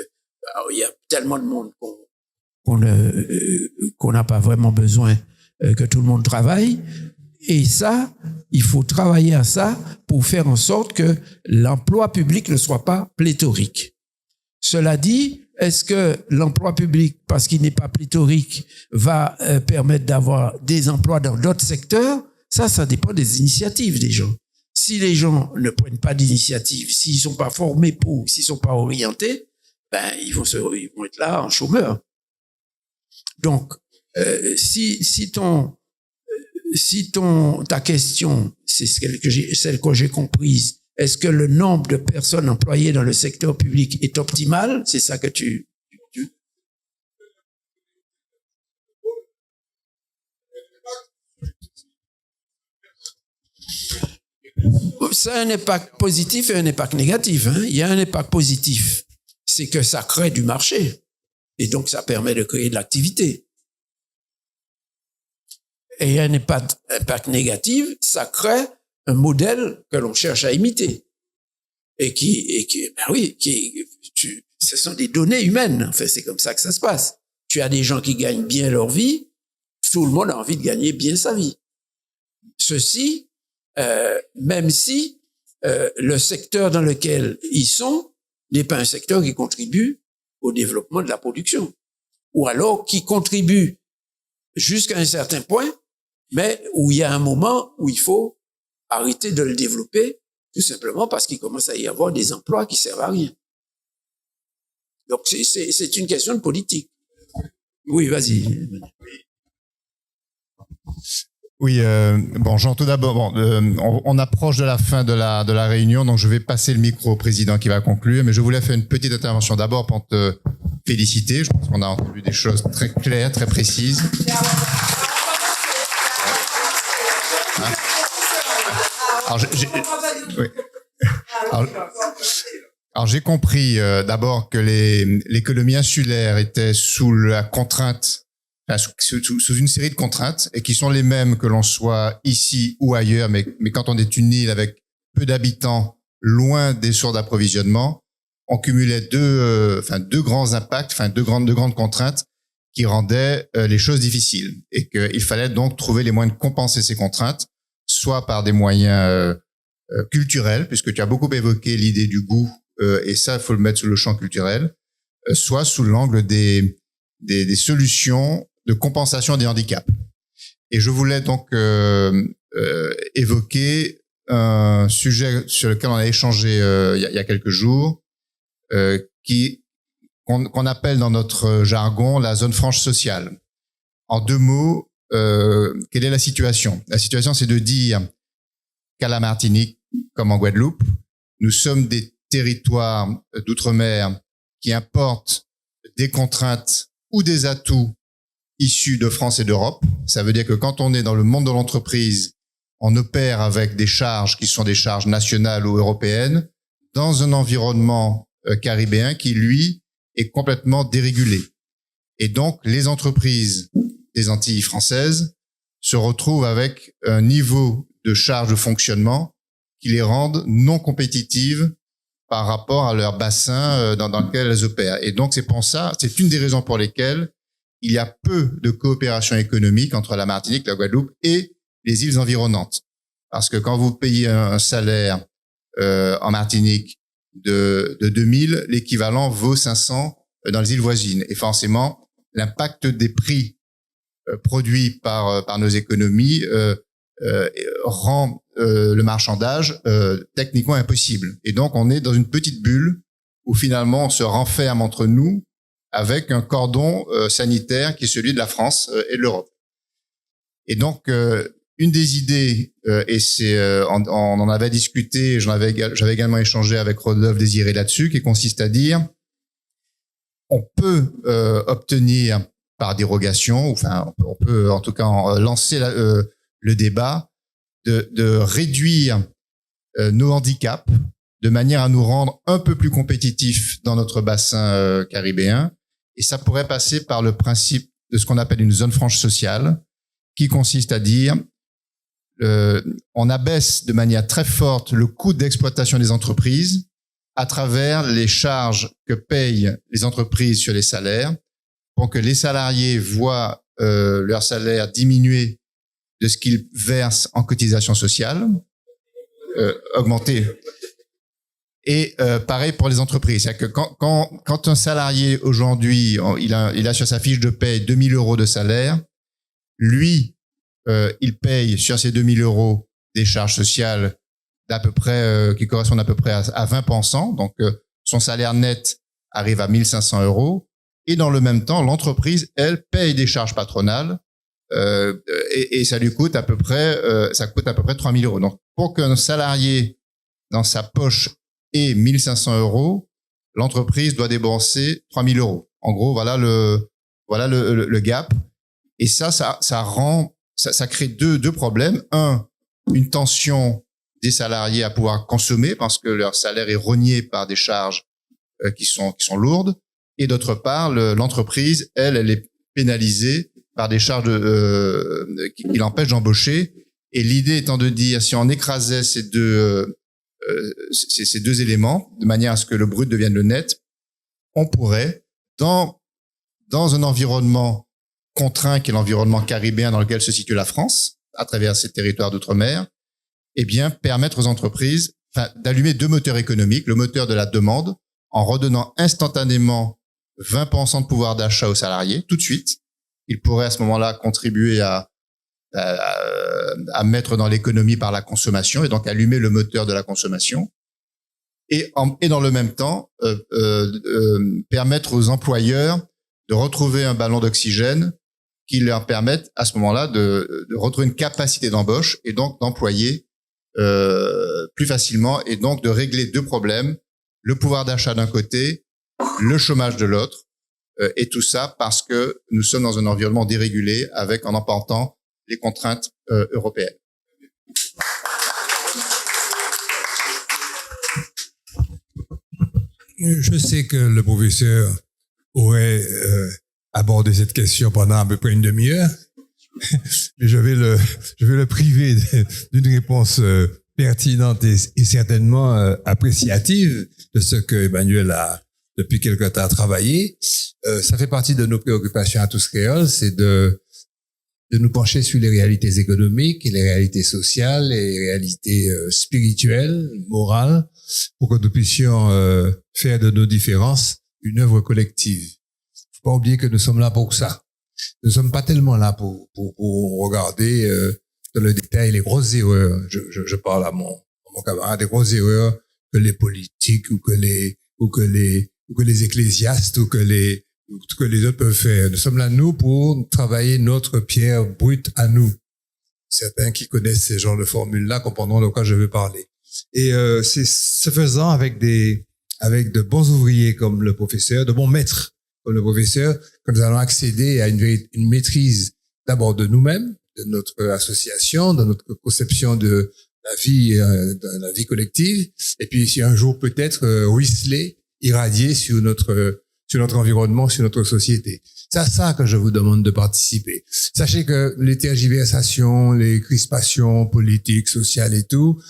il y a tellement de monde qu'on n'a pas vraiment besoin que tout le monde travaille. Et ça, il faut travailler à ça pour faire en sorte que l'emploi public ne soit pas pléthorique. Cela dit, est-ce que l'emploi public, parce qu'il n'est pas pléthorique, va permettre d'avoir des emplois dans d'autres secteurs? Ça dépend des initiatives des gens. Si les gens ne prennent pas d'initiative, s'ils sont pas formés pour, s'ils sont pas orientés, ben ils vont être là en chômeur. Donc, ta question, c'est celle que j'ai comprise. Est-ce que le nombre de personnes employées dans le secteur public est optimal? C'est ça que tu... Ça a un impact positif et un impact négatif. Hein. Il y a un impact positif, c'est que ça crée du marché. Et donc, ça permet de créer de l'activité. Et il y a un impact négatif, ça crée un modèle que l'on cherche à imiter. Ce sont des données humaines. En fait, c'est comme ça que ça se passe. Tu as des gens qui gagnent bien leur vie, tout le monde a envie de gagner bien sa vie. Ceci, même si le secteur dans lequel ils sont n'est pas un secteur qui contribue au développement de la production, ou alors qui contribue jusqu'à un certain point, mais où il y a un moment où il faut arrêter de le développer, tout simplement parce qu'il commence à y avoir des emplois qui servent à rien. Donc c'est une question de politique. Oui, vas-y. Oui, bon, Jean, tout d'abord, on approche de la fin de la réunion, donc je vais passer le micro au président qui va conclure, mais je voulais faire une petite intervention d'abord pour te féliciter. Je pense qu'on a entendu des choses très claires, très précises. Alors, j'ai compris d'abord que l'économie insulaire était sous la contrainte, sous une série de contraintes, et qui sont les mêmes que l'on soit ici ou ailleurs, mais quand on est une île avec peu d'habitants, loin des sources d'approvisionnement, on cumulait deux grands impacts, deux grandes contraintes qui rendaient les choses difficiles, et qu'il fallait donc trouver les moyens de compenser ces contraintes, soit par des moyens culturels, puisque tu as beaucoup évoqué l'idée du goût, et ça, il faut le mettre sous le champ culturel, soit sous l'angle des solutions de compensation des handicaps. Et je voulais donc évoquer un sujet sur lequel on a échangé il y a quelques jours, qu'on appelle dans notre jargon la zone franche sociale. En deux mots, quelle est la situation? La situation, c'est de dire qu'à la Martinique, comme en Guadeloupe, nous sommes des territoires d'outre-mer qui importent des contraintes ou des atouts issus de France et d'Europe. Ça veut dire que quand on est dans le monde de l'entreprise, on opère avec des charges qui sont des charges nationales ou européennes dans un environnement caribéen qui, lui, est complètement dérégulé. Et donc, les entreprises des Antilles françaises se retrouvent avec un niveau de charge de fonctionnement qui les rendent non compétitives par rapport à leur bassin dans lequel elles opèrent. Et donc, c'est une des raisons pour lesquelles il y a peu de coopération économique entre la Martinique, la Guadeloupe et les îles environnantes. Parce que quand vous payez un salaire en Martinique de 2000, l'équivalent vaut 500 dans les îles voisines. Et forcément, l'impact des prix produits par nos économies rend le marchandage techniquement impossible. Et donc, on est dans une petite bulle où finalement on se renferme entre nous avec un cordon sanitaire qui est celui de la France et de l'Europe. Et donc, une des idées, et on en avait discuté, j'avais également échangé avec Rodolphe Désiré là-dessus, qui consiste à dire, on peut obtenir par dérogation, on peut en tout cas lancer le débat de réduire nos handicaps de manière à nous rendre un peu plus compétitifs dans notre bassin caribéen. Et ça pourrait passer par le principe de ce qu'on appelle une zone franche sociale, qui consiste à dire on abaisse de manière très forte le coût d'exploitation des entreprises à travers les charges que payent les entreprises sur les salaires, pour que les salariés voient leur salaire diminuer de ce qu'ils versent en cotisation sociale, augmenter. Et pareil pour les entreprises, c'est-à-dire que quand un salarié aujourd'hui, il a sur sa fiche de paye 2 000 euros de salaire, lui, il paye sur ces 2 000 euros des charges sociales d'à peu près qui correspondent à peu près à 20%. Donc son salaire net arrive à 1 500 euros. Et dans le même temps, l'entreprise, elle, paye des charges patronales et ça lui coûte à peu près, ça coûte à peu près 3 000 euros. Donc pour qu'un salarié dans sa poche ait 1 500 euros, l'entreprise doit débourser 3 000 euros. En gros, voilà le gap. Et ça crée deux problèmes. Un, une tension des salariés à pouvoir consommer parce que leur salaire est rogné par des charges qui sont lourdes. Et d'autre part, l'entreprise, elle est pénalisée par des charges qui l'empêchent d'embaucher. Et l'idée étant de dire, si on écrasait ces deux éléments, de manière à ce que le brut devienne le net, on pourrait, dans un environnement contraint qui est l'environnement caribéen dans lequel se situe la France, à travers ses territoires d'outre-mer, eh bien, permettre aux entreprises d'allumer deux moteurs économiques, le moteur de la demande, en redonnant instantanément 20% de pouvoir d'achat aux salariés, tout de suite. Ils pourraient à ce moment-là contribuer à mettre dans l'économie par la consommation et donc allumer le moteur de la consommation. Et dans le même temps, permettre aux employeurs de retrouver un ballon d'oxygène qui leur permette à ce moment-là de retrouver une capacité d'embauche et donc d'employer plus facilement et donc de régler deux problèmes, le pouvoir d'achat d'un côté, le chômage de l'autre, et tout ça parce que nous sommes dans un environnement dérégulé avec en emportant les contraintes européennes. Je sais que le professeur aurait abordé cette question pendant à peu près une demi-heure, mais je vais le priver d'une réponse pertinente et certainement appréciative de ce que Emmanuel a depuis quelque temps travaillé. Ça fait partie de nos préoccupations à tous créoles, c'est de nous pencher sur les réalités économiques et les réalités sociales, les réalités spirituelles, morales, pour que nous puissions faire de nos différences une œuvre collective. Faut pas oublier que nous sommes là pour ça. Nous ne sommes pas tellement là pour regarder dans le détail les grosses erreurs. Je parle à mon camarade des grosses erreurs que les politiques ou que les ecclésiastes ou que les autres peuvent faire. Nous sommes là, nous, pour travailler notre pierre brute à nous. Certains qui connaissent ces genres de formules-là comprendront de quoi je veux parler. Et c'est ce faisant avec de bons ouvriers comme le professeur, de bons maîtres comme le professeur, que nous allons accéder à une maîtrise d'abord de nous-mêmes, de notre association, de notre conception de la vie collective, et puis si un jour peut-être ruisseler, irradier sur notre environnement, sur notre société. C'est à ça que je vous demande de participer. Sachez que les tergiversations, les crispations politiques, sociales et tout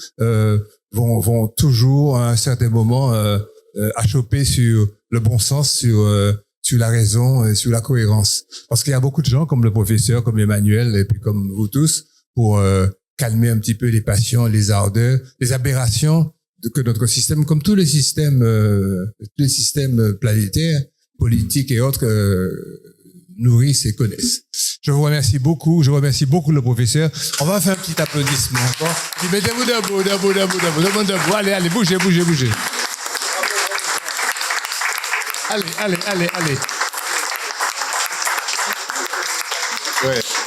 vont toujours à un certain moment achoper sur le bon sens, sur la raison, sur la cohérence. Parce qu'il y a beaucoup de gens comme le professeur, comme Emmanuel et puis comme vous tous pour calmer un petit peu les passions, les ardeurs, les aberrations que notre système, comme tous les systèmes planétaires, politiques et autres, nourrissent et connaissent. Je vous remercie beaucoup. Je remercie beaucoup le professeur. On va faire un petit applaudissement encore. Mettez-vous debout. Allez, bougez. Allez. Ouais.